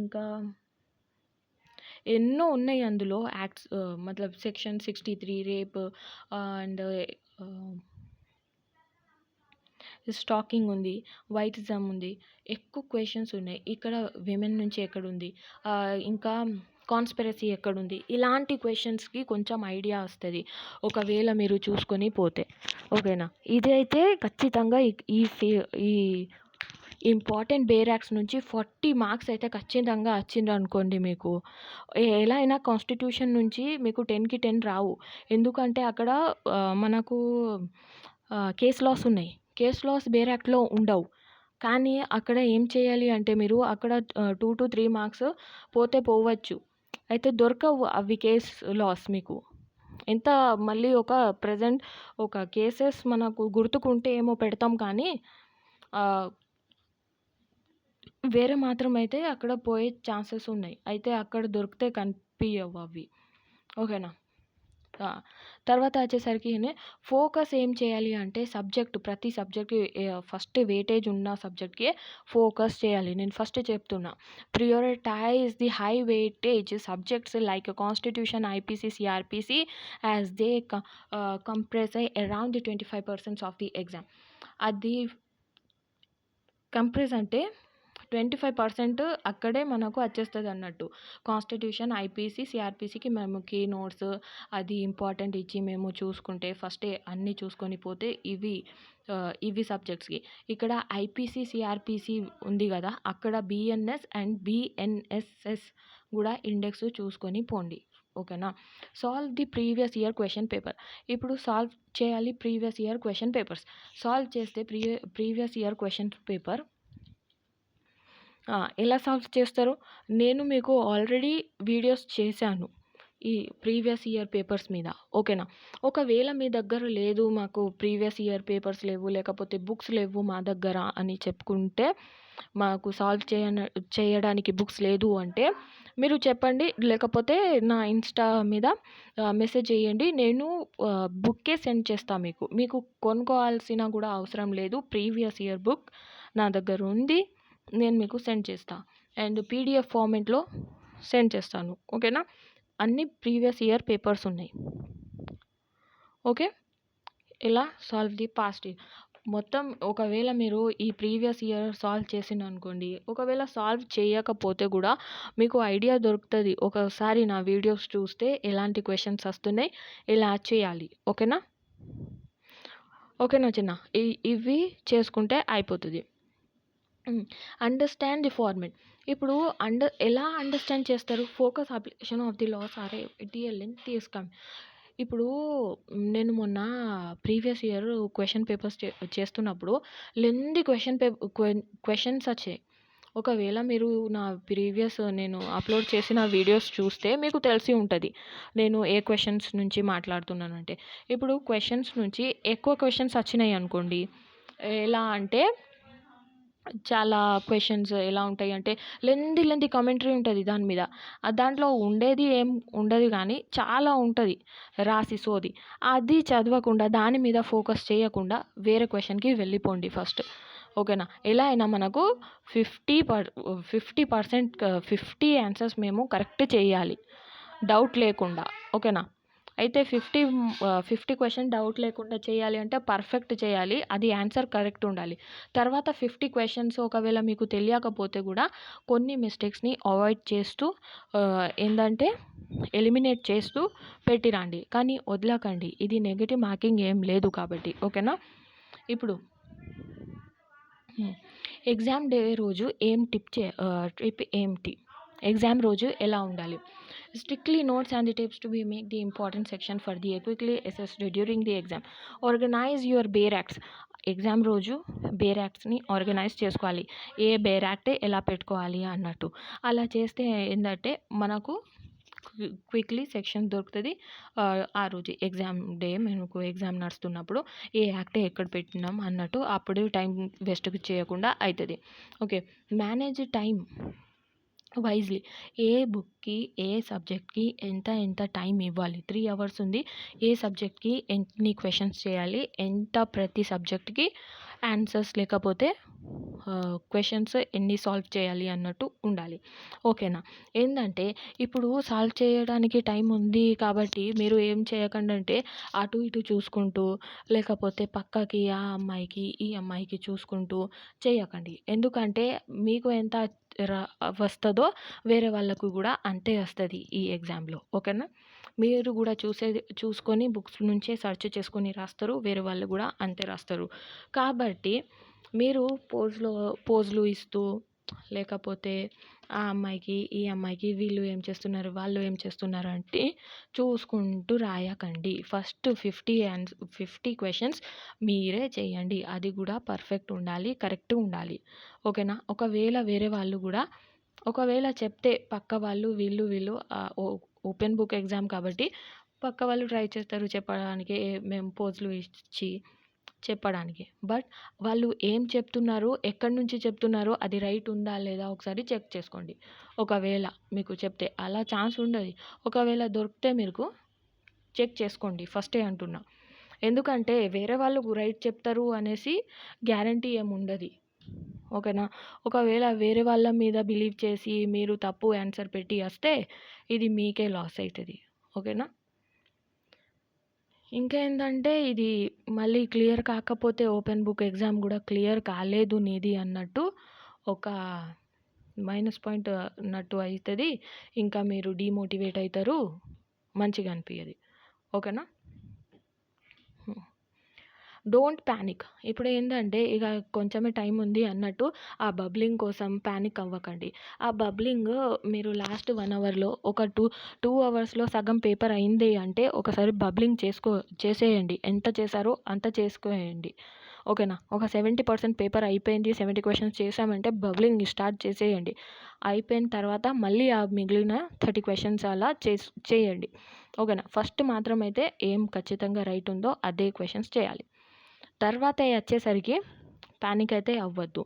ఇంకా ఎన్నో ఉన్నాయి అందులో యాక్ట్స్. మతలబ్ సెక్షన్ 63 రేప్ అండ్ స్టాకింగ్ ఉంది, వైటిజం ఉంది, ఎక్కువ క్వశ్చన్స్ ఉన్నాయి. ఇక్కడ విమెన్ నుంచి ఎక్కడుంది, ఇంకా కాన్స్పిరసీ ఎక్కడుంది, ఇలాంటి క్వశ్చన్స్కి కొంచెం ఐడియా వస్తుంది ఒకవేళ మీరు చూసుకొని పోతే. ఓకేనా, ఇదైతే ఖచ్చితంగా ఈ ఇంపార్టెంట్ బేర్ యాక్ట్స్ నుంచి 40 మార్క్స్ అయితే ఖచ్చితంగా వచ్చిండ్రు అనుకోండి. మీకు ఎలా అయినా కాన్స్టిట్యూషన్ నుంచి మీకు 10కి 10 రావు, ఎందుకంటే అక్కడ మనకు కేస్ లాస్ ఉన్నాయి. కేస్ లాస్ బేర్ యాక్ట్లో ఉండవు, కానీ అక్కడ ఏం చేయాలి అంటే మీరు అక్కడ 2 to 3 మార్క్స్ పోతే పోవచ్చు, అయితే దొరకవు అవి కేస్ లాస్ మీకు. ఎంత మళ్ళీ ఒక ప్రజెంట్ ఒక కేసెస్ మనకు గుర్తుకుంటే ఏమో పెడతాం, కానీ వేరే మాత్రం అయితే అక్కడ పోయే ఛాన్సెస్ ఉన్నాయి, అయితే అక్కడ దొరికితే కనిపించవు అవి. ఓకేనా, తర్వాత వచ్చేసరికి ఫోకస్ ఏం చేయాలి అంటే సబ్జెక్టు, ప్రతి సబ్జెక్టు ఫస్ట్ వెయిటేజ్ ఉన్న సబ్జెక్ట్కి ఫోకస్ చేయాలి. నేను ఫస్ట్ చెప్తున్నా, prioritise the high weightage subjects like constitution, IPC, CrPC as they compress around 25% of the exam. అది కంప్రెస్ అంటే 25% అక్కడే మనకు వచ్చేస్తుంది అన్నట్టు. కాన్స్టిట్యూషన్, ఐపీసీ, సిఆర్‌పిసికి మేముకి నోట్స్ అది ఇంపార్టెంట్ ఇచ్చి మేము చూసుకుంటే ఫస్టే అన్నీ చూసుకొని పోతే ఇవి సబ్జెక్ట్స్‌కి. ఇక్కడ ఐపీసీ, సిఆర్‌పిసి ఉంది కదా, అక్కడ బిఎన్ఎస్ అండ్ బిఎన్ఎస్ఎస్ కూడా ఇండెక్స్ చూసుకొని పోండి. ఓకేనా. Solve the previous year question paper. ఇప్పుడు సాల్వ్ చేయాలి previous year question papers. Solve చేస్తే ప్రీవియస్ ఇయర్ క్వెషన్ పేపర్ ఎలా సాల్వ్ చేస్తారు? నేను మీకు ఆల్రెడీ వీడియోస్ చేశాను ఈ ప్రీవియస్ ఇయర్ పేపర్స్ మీద. ఓకేనా. ఒకవేళ మీ దగ్గర లేదు, మాకు ప్రీవియస్ ఇయర్ పేపర్స్ లేవు, లేకపోతే బుక్స్ లేవు మా దగ్గర అని చెప్పుకుంటే, మాకు సాల్వ్ చేయడానికి బుక్స్ లేదు అంటే మీరు చెప్పండి, లేకపోతే నా ఇన్స్టా మీద మెసేజ్ చేయండి. నేను బుక్కే సెండ్ చేస్తా మీకు. మీకు కొనుక్కోవాల్సిన కూడా అవసరం లేదు. ప్రీవియస్ ఇయర్ బుక్ నా దగ్గర ఉంది, నేను మీకు సెండ్ చేస్తా. అండ్ పీడిఎఫ్ ఫార్మెట్లో సెండ్ చేస్తాను. ఓకేనా. అన్ని ప్రీవియస్ ఇయర్ పేపర్స్ ఉన్నాయి. ఓకే. ఇలా సాల్వ్ ది పాస్ట్ ఇయర్ మొత్తం. ఒకవేళ మీరు ఈ ప్రీవియస్ ఇయర్ సాల్వ్ చేసిందనుకోండి, ఒకవేళ సాల్వ్ చేయకపోతే కూడా మీకు ఐడియా దొరుకుతుంది. ఒకసారి నా వీడియోస్ చూస్తే ఎలాంటి క్వశ్చన్స్ వస్తున్నాయి, ఎలా చేయాలి. ఓకేనా. ఓకేనా చిన్న, ఇవి చేసుకుంటే అయిపోతుంది. Understand the format. ఇప్పుడు ఎలా అండర్స్టాండ్ చేస్తారు? Focus application of the laws or TLN తీసుకమ్. ఇప్పుడు నేను మొన్న ప్రీవియస్ ఇయర్ క్వెషన్ పేపర్స్ చేస్తున్నప్పుడు లెంది క్వశ్చన్స్ వచ్చాయి. ఒకవేళ మీరు నా ప్రీవియస్ నేను అప్లోడ్ చేసిన వీడియోస్ చూస్తే మీకు తెలిసి ఉంటుంది నేను ఏ క్వశ్చన్స్ నుంచి మాట్లాడుతున్నానంటే. ఇప్పుడు క్వశ్చన్స్ నుంచి ఎక్కువ క్వశ్చన్స్ వచ్చినాయి అనుకోండి, ఎలా అంటే చాలా క్వశ్చన్స్ ఎలా ఉంటాయి అంటే లెంది కామెంటరీ ఉంటుంది దాని మీద. దాంట్లో ఉండేది ఏం ఉండదు, కానీ చాలా ఉంటుంది రాసి సోది. అది చదవకుండా దాని మీద ఫోకస్ చేయకుండా వేరే క్వశ్చన్కి వెళ్ళిపోండి ఫస్ట్. ఓకేనా. ఎలా అయినా మనకు 50% ఆన్సర్స్ మేము కరెక్ట్ చేయాలి, డౌట్ లేకుండా. ఓకేనా. అయితే 50 క్వశ్చన్ డౌట్ లేకుండా చేయాలి అంటే పర్ఫెక్ట్ చేయాలి, అది ఆన్సర్ కరెక్ట్ ఉండాలి. తర్వాత 50 క్వశ్చన్స్ ఒకవేళ మీకు తెలియకపోతే కూడా కొన్ని మిస్టేక్స్ని అవాయిడ్ చేస్తూ ఏంటంటే ఎలిమినేట్ చేస్తూ పెట్టిరండి, కానీ వదలకండి. ఇది నెగిటివ్ మార్కింగ్ ఏం లేదు కాబట్టి. ఓకేనా. ఇప్పుడు ఎగ్జామ్ డే రోజు ట్రిప్ ఏంటి, ఎగ్జామ్ రోజు ఎలా ఉండాలి? Strictly notes and the tips to be make the important section for the quickly assessed during the exam. Organize your bare acts. Exam రోజు బేర్ యాక్ట్స్ని ఆర్గనైజ్ చేసుకోవాలి. ఏ బేర్ యాక్ట్ ఎలా పెట్టుకోవాలి అన్నట్టు. అలా చేస్తే ఏంటంటే మనకు క్విక్లీ సెక్షన్ దొరుకుతుంది ఆ రోజు ఎగ్జామ్ డే. మనకు ఎగ్జామ్ నడుస్తున్నప్పుడు ఏ యాక్ట్ ఎక్కడ పెట్టినాం అన్నట్టు అప్పుడు టైం వేస్ట్ చేయకుండా అవుతుంది. ఓకే. Manage time wisely. ఏ బుక్కి ఏ సబ్జెక్ట్కి ఎంత టైం ఇవ్వాలి? 3 hours ఉంది. ఏ సబ్జెక్ట్కి ఎన్ని క్వశ్చన్స్ చేయాలి, ఎంత ప్రతి సబ్జెక్ట్కి ఆన్సర్స్ లేకపోతే క్వశ్చన్స్ ఎన్ని సాల్వ్ చేయాలి అన్నట్టు ఉండాలి. ఓకేనా. ఏంటంటే ఇప్పుడు సాల్వ్ చేయడానికి టైం ఉంది కాబట్టి మీరు ఏం చేయకండి అంటే అటు ఇటు చూసుకుంటూ, లేకపోతే పక్కకి ఆ అమ్మాయికి ఈ అమ్మాయికి చూసుకుంటూ చేయకండి. ఎందుకంటే మీకు ఎంత వస్తుందో వేరే వాళ్ళకు కూడా అంతే వస్తుంది ఈ ఎగ్జామ్లో. ఓకేనా. మీరు కూడా చూసుకొని బుక్స్ నుంచే సెర్చ్ చేసుకొని రాస్తారు, వేరే వాళ్ళు కూడా అంతే రాస్తారు. కాబట్టి మీరు పోజులు ఇస్తూ, లేకపోతే ఆ అమ్మాయికి ఈ అమ్మాయికి వీళ్ళు ఏం చేస్తున్నారు వాళ్ళు ఏం చేస్తున్నారు అంటే చూసుకుంటూ రాయకండి. ఫస్ట్ 50 క్వశ్చన్స్ మీరే చేయండి, అది కూడా పర్ఫెక్ట్ ఉండాలి, కరెక్ట్ ఉండాలి. ఓకేనా. ఒకవేళ వేరే వాళ్ళు కూడా ఒకవేళ చెప్తే పక్క వాళ్ళు వీళ్ళు ఓపెన్ బుక్ ఎగ్జామ్ కాబట్టి పక్క వాళ్ళు ట్రై చేస్తారు చెప్పడానికి, మేము పోజులు ఇచ్చి చెప్పడానికి. బట్ వాళ్ళు ఏం చెప్తున్నారు, ఎక్కడి నుంచి చెప్తున్నారో అది రైట్ ఉందా లేదా ఒకసారి చెక్ చేసుకోండి. ఒకవేళ మీకు చెప్తే అలా ఛాన్స్ ఉండదు. ఒకవేళ దొరికితే మీకు చెక్ చేసుకోండి ఫస్టే అంటున్నా. ఎందుకంటే వేరే వాళ్ళు రైట్ చెప్తారు అనేసి గ్యారంటీ ఏముండదు. ఓకేనా. ఒకవేళ వేరే వాళ్ళ మీద బిలీవ్ చేసి మీరు తప్పు ఆన్సర్ పెట్టి వస్తే ఇది మీకే లాస్ అవుతుంది. ఓకేనా. ఇంకా ఏంటంటే ఇది మళ్ళీ క్లియర్ కాకపోతే ఓపెన్ బుక్ ఎగ్జామ్ కూడా క్లియర్ కాలేదు నీది అన్నట్టు ఒక మైనస్ పాయింట్ నట్టు అవుతుంది. ఇంకా మీరు డీమోటివేట్ అవుతారు, మంచిగా అనిపించదు. ఓకేనా? Don't panic. ఇప్పుడు ఏంటంటే ఇక కొంచెమే టైం ఉంది అన్నట్టు ఆ బబ్లింగ్ కోసం ప్యానిక్ అవ్వకండి. ఆ బబ్లింగ్ మీరు లాస్ట్ 1 అవర్‌లో ఒక 2 అవర్స్‌లో సగం పేపర్ అయింది అంటే ఒకసారి బబ్లింగ్ చేసేయండి. ఎంత చేశారో అంత చేసుకోయండి. ఓకేనా? ఒక 70% పేపర్ అయిపోయింది. 70 క్వెషన్స్ చేశామంటే బబ్లింగ్ స్టార్ట్ చేసేయండి. అయిపోయిన తర్వాత మళ్ళీ ఆ మిగిలిన 30 క్వెషన్స్ అలా చేయండి. ఓకేనా? ఫస్ట్ మాత్రం అయితే ఏం ఖచ్చితంగా రైట్ ఉందో అదే క్వెషన్స్ చేయాలి. తర్వాత వచ్చేసరికి పానిక్ అయితే అవ్వద్దు.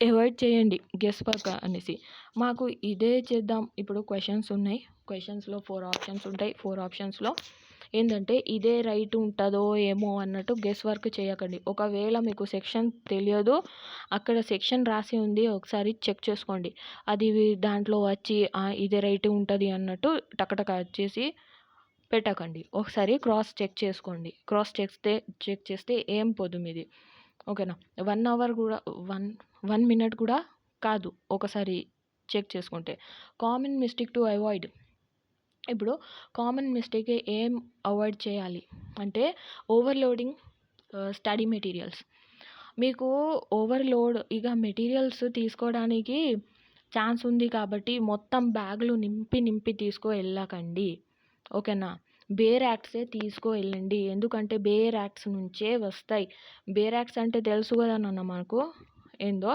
అవాయిడ్ చేయండి గెస్ వర్క్ అనేసి. మాకు ఇదే చేద్దాం, ఇప్పుడు క్వెషన్స్ ఉన్నాయి. క్వెషన్స్‌లో 4 ఆప్షన్స్ ఉంటాయి. 4 ఆప్షన్స్‌లో ఏందంటే ఇదే రైట్ ఉంటదో ఏమో అన్నట్టు గెస్ వర్క్ చేయకండి. ఒకవేళ మీకు సెక్షన్ తెలియదు, అక్కడ సెక్షన్ రాసి ఉంది, ఒకసారి చెక్ చేసుకోండి. అది దాంట్లో వచ్చి ఇదే రైట్ ఉంటది అన్నట్టు టకటక వచ్చేసి పెట్టకండి. ఒకసారి క్రాస్ చెక్ చేసుకోండి. చెక్ చేస్తే ఏం పోదు మీది. ఓకేనా? 1 అవర్ కూడా 1 మినిట్ కూడా కాదు ఒకసారి చెక్ చేసుకుంటే. Common mistake to avoid. ఇప్పుడు కామన్ మిస్టేక్ ఏం అవాయిడ్ చేయాలి అంటే ఓవర్‌లోడింగ్ స్టడీ మెటీరియల్స్. మీకు ఓవర్‌లోడ్ ఇక మెటీరియల్స్ తీసుకోవడానికి ఛాన్స్ ఉంది కాబట్టి మొత్తం బ్యాగులు నింపి తీసుకెళ్ళకండి. ఓకేనా? బేర్ యాక్ట్సే తీసుకెళ్ళండి. ఎందుకంటే బేర్ యాక్ట్స్ నుంచే వస్తాయి. బేర్ యాక్ట్స్ అంటే తెలుసు కదా నాన్న మనకు ఏందో.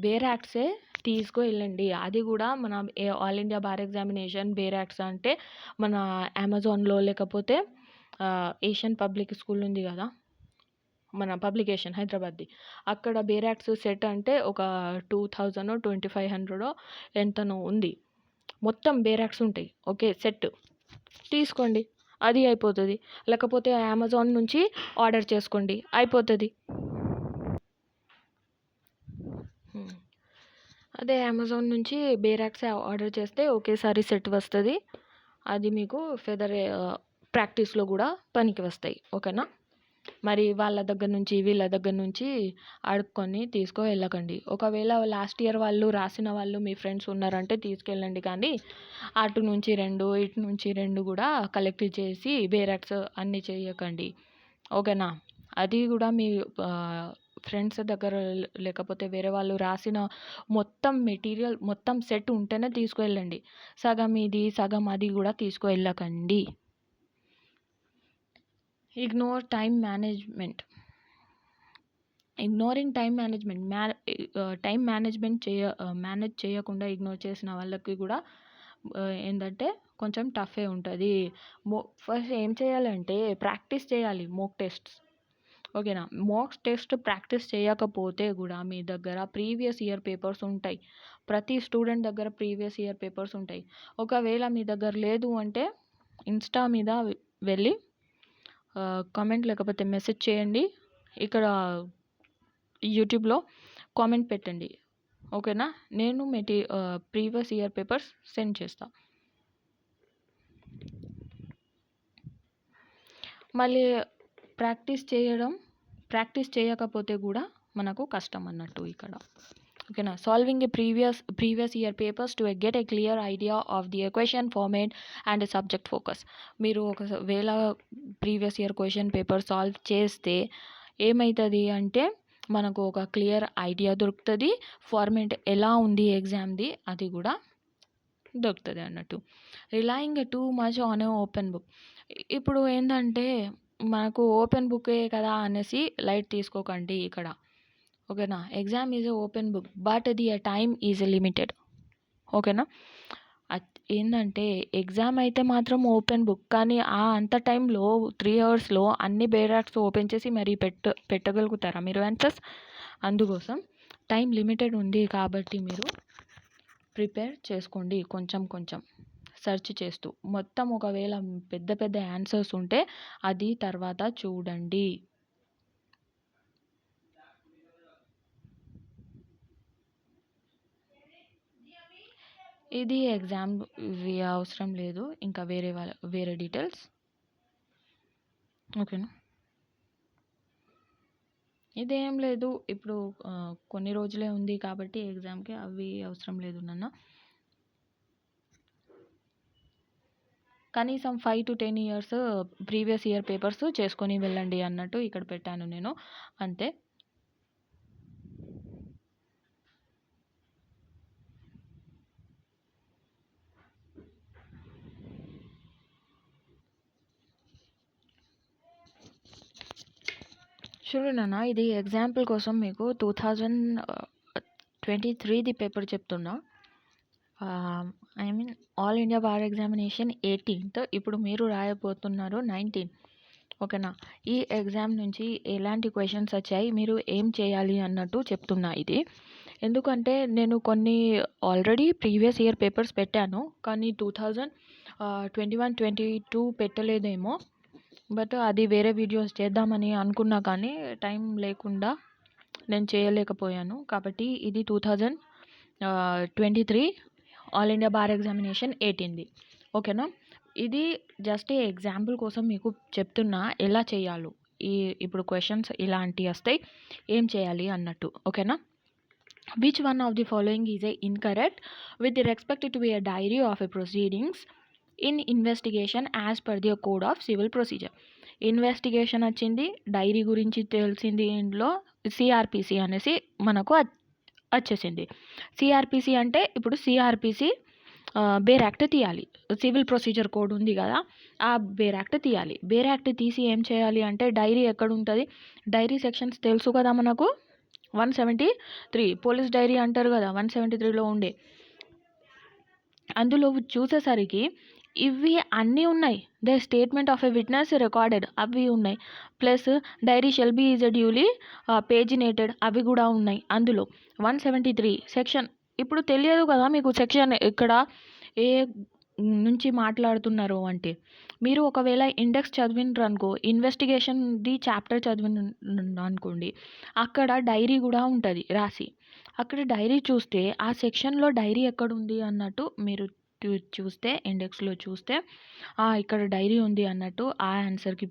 బేర్ యాక్ట్సే తీసుకెళ్ళండి. అది కూడా మన all India bar examination bare acts అంటే మన అమెజాన్‌లో లేకపోతే ఏషియన్ పబ్లిక్ స్కూల్ ఉంది కదా, మన పబ్లికేషన్ హైదరాబాద్‌ది. అక్కడ బేర్ యాక్ట్స్ సెట్ అంటే ఒక 2000 2500 ఎంతనో ఉంది. మొత్తం బేర్ యాక్ట్స్ ఉంటాయి. ఓకే, సెట్ తీసుకోండి, అది అయిపోతుంది. లేకపోతే అమెజాన్ నుంచి ఆర్డర్ చేసుకోండి, అయిపోతుంది. అదే అమెజాన్ నుంచి బేరాక్స్ ఆర్డర్ చేస్తే ఒకేసారి సెట్ వస్తుంది. అది మీకు ఫెదర్ ప్రాక్టీస్లో కూడా పనికి వస్తాయి. ఓకేనా? మరి వాళ్ళ దగ్గర నుంచి వీళ్ళ దగ్గర నుంచి అడుక్కొని వెళ్ళకండి. ఒకవేళ లాస్ట్ ఇయర్ వాళ్ళు రాసిన వాళ్ళు మీ ఫ్రెండ్స్ ఉన్నారంటే తీసుకెళ్ళండి. కానీ అటు నుంచి 2 ఇటు నుంచి 2 కూడా కలెక్ట్ చేసి బేరాక్స్ అన్నీ చేయకండి. ఓకేనా? అది కూడా మీ ఫ్రెండ్స్ దగ్గర లేకపోతే వేరే వాళ్ళు రాసిన మొత్తం మెటీరియల్ మొత్తం సెట్ ఉంటేనే తీసుకువెళ్ళండి. సగం ఇది సగం అది కూడా తీసుకువెళ్ళకండి. Ignore time management. Ignoring time management time manage చేయకుండా ఇగ్నోర్ చేసిన వాళ్ళకి కూడా ఏంటంటే కొంచెం టఫే ఉంటుంది. ఫస్ట్ ఏం చేయాలంటే ప్రాక్టీస్ చేయాలి, మోక్ టెస్ట్స్. ఓకేనా? మాక్ టెస్ట్ ప్రాక్టీస్ చేయకపోతే కూడా మీ దగ్గర ప్రీవియస్ ఇయర్ పేపర్స్ ఉంటాయి. ప్రతి స్టూడెంట్ దగ్గర ప్రీవియస్ ఇయర్ పేపర్స్ ఉంటాయి. ఒకవేళ మీ దగ్గర లేదు అంటే ఇన్స్టా మీద వెళ్ళి కామెంట్ లేకపోతే మెసేజ్ చేయండి. ఇక్కడ యూట్యూబ్లో కామెంట్ పెట్టండి. ఓకేనా? నేను ప్రీవియస్ ఇయర్ పేపర్స్ సెండ్ చేస్తా. మళ్ళీ ప్రాక్టీస్ చేయకపోతే కూడా మనకు కష్టం అన్నట్టు ఇక్కడ. ఓకేనా? Solving previous year papers to get a clear idea of the question format and subject focus. మీరు ఒకవేళ previous year question paper solve చేస్తే ఏమవుతుంది అంటే మనకు ఒక క్లియర్ ఐడియా దొరుకుతుంది. ఫార్మేట్ ఎలా ఉంది ఎగ్జామ్ది అది కూడా దొరుకుతుంది అన్నట్టు. Relying too much on a open book. ఇప్పుడు ఏంటంటే మనకు ఓపెన్ బుక్కే కదా అనేసి లైట్ తీసుకోకండి ఇక్కడ. ఓకేనా? Exam is a open book but the time is limited. ఓకేనా? ఏంటంటే ఎగ్జామ్ అయితే మాత్రం ఓపెన్ బుక్, కానీ అంత టైంలో 3 అవర్స్లో అన్ని బేరాక్స్ ఓపెన్ చేసి మరీ పెట్టగలుగుతారా మీరు ఆన్సర్స్? అందుకోసం టైం లిమిటెడ్ ఉంది కాబట్టి మీరు ప్రిపేర్ చేసుకోండి కొంచెం సెర్చ్ చేస్తూ. మొత్తం ఒకవేళ పెద్ద ఆన్సర్స్ ఉంటే అది తర్వాత చూడండి. ఇది ఎగ్జామ్ అవసరం లేదు, ఇంకా వేరే డీటెయిల్స్. ఓకేనా? ఇదేం లేదు. ఇప్పుడు కొన్ని రోజులే ఉంది కాబట్టి ఎగ్జామ్‌కి అవి అవసరం లేదు నాన్న. కనీసం 5-10 ఇయర్స్ ప్రీవియస్ ఇయర్ పేపర్స్ చేసుకొని వెళ్ళండి అన్నట్టు ఇక్కడ పెట్టాను నేను. అంతే. చూడు నాన్న, ఇది ఎగ్జాంపుల్ కోసం మీకు 2023ది పేపర్ చెప్తున్నా. I mean all India bar examination 18th, ఇప్పుడు మీరు రాయబోతున్నారు 19. ఓకేనా? ఈ ఎగ్జామ్ నుంచి ఎలాంటి క్వశ్చన్స్ వచ్చాయి, మీరు ఏం చేయాలి అన్నట్టు చెప్తున్నా ఇది. ఎందుకంటే నేను కొన్ని ఆల్రెడీ ప్రీవియస్ ఇయర్ పేపర్స్ పెట్టాను, కానీ 2021-22 పెట్టలేదేమో. బట్ అది వేరే వీడియోస్ చేద్దామని అనుకున్నా కానీ టైం లేకుండా నేను చేయలేకపోయాను. కాబట్టి ఇది 2023 ఆల్ ఇండియా బార్ ఎగ్జామినేషన్ 18ది. ఓకేనా? ఇది జస్ట్ ఎగ్జాంపుల్ కోసం మీకు చెప్తున్నా ఎలా చేయాలో. ఇప్పుడు క్వశ్చన్స్ ఇలాంటివి వస్తాయి, ఏం చేయాలి అన్నట్టు. ఓకేనా? Which one of the following is a incorrect with respect to A diary of a proceedings in investigation as per the code of civil procedure. Investigation వచ్చింది, డైరీ గురించి తెలిసింది, ఇందులో సిఆర్పిసి అనేసి మనకు వచ్చేసింది. సిఆర్పిసి అంటే ఇప్పుడు సిఆర్పిసి బేర్ యాక్ట్ తీయాలి. సివిల్ ప్రొసీజర్ కోడ్ ఉంది కదా, ఆ బేర్ యాక్ట్ తీయాలి. బేర్ యాక్ట్ తీసి ఏం చేయాలి అంటే డైరీ ఎక్కడ ఉంటుంది, డైరీ సెక్షన్స్ తెలుసు కదా మనకు. 173 పోలీస్ డైరీ అంటారు కదా, 173లో ఉండే. అందులో చూసేసరికి ఇవి అన్నీ ఉన్నాయి. The statement of a witness recorded అవి ఉన్నాయి. Plus diary shall be is duly paginated అవి కూడా ఉన్నాయి. అందులో 173 సెక్షన్ ఇప్పుడు తెలియదు కదా మీకు సెక్షన్ ఇక్కడ ఏ నుంచి మాట్లాడుతున్నారు అంటే. మీరు ఒకవేళ ఇండెక్స్ చదివినారు అనుకో, ఇన్వెస్టిగేషన్ది చాప్టర్ చదివిన అనుకోండి, అక్కడ డైరీ కూడా ఉంటుంది రాసి. అక్కడ డైరీ చూస్తే ఆ సెక్షన్లో డైరీ ఎక్కడుంది అన్నట్టు మీరు చూస్తే, ఇండెక్స్లో చూస్తే ఇక్కడ డైరీ ఉంది అన్నట్టు ఆ ఆన్సర్కి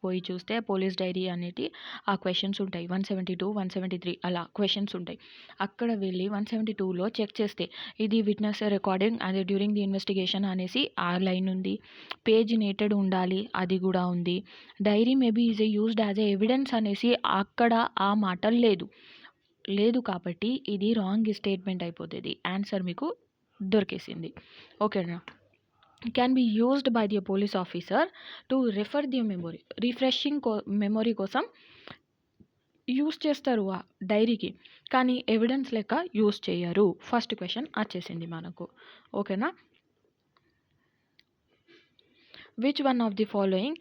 పోయి చూస్తే పోలీస్ డైరీ అనేటి ఆ క్వశ్చన్స్ ఉంటాయి. 172, 173 అలా క్వశ్చన్స్ ఉంటాయి. అక్కడ వెళ్ళి 172లో చెక్ చేస్తే ఇది విట్నెస్ రికార్డింగ్ అది డ్యూరింగ్ ది ఇన్వెస్టిగేషన్ అనేసి ఆ లైన్ ఉంది. పేజ్ నేటెడ్ ఉండాలి, అది కూడా ఉంది. Diary maybe is used as a evidence అనేసి అక్కడ ఆ మాటలు లేదు కాబట్టి ఇది రాంగ్ స్టేట్మెంట్ అయిపోతుంది. ఆన్సర్ మీకు దొరికేసింది. ఓకేనా? Can be used by the police officer to refer the memory. Refreshing memory కోసం యూజ్ చేస్తారు ఆ డైరీకి, కానీ ఎవిడెన్స్ లెక్క యూజ్ చేయరు. ఫస్ట్ క్వశ్చన్ వచ్చేసింది మనకు. ఓకేనా? Which one of the following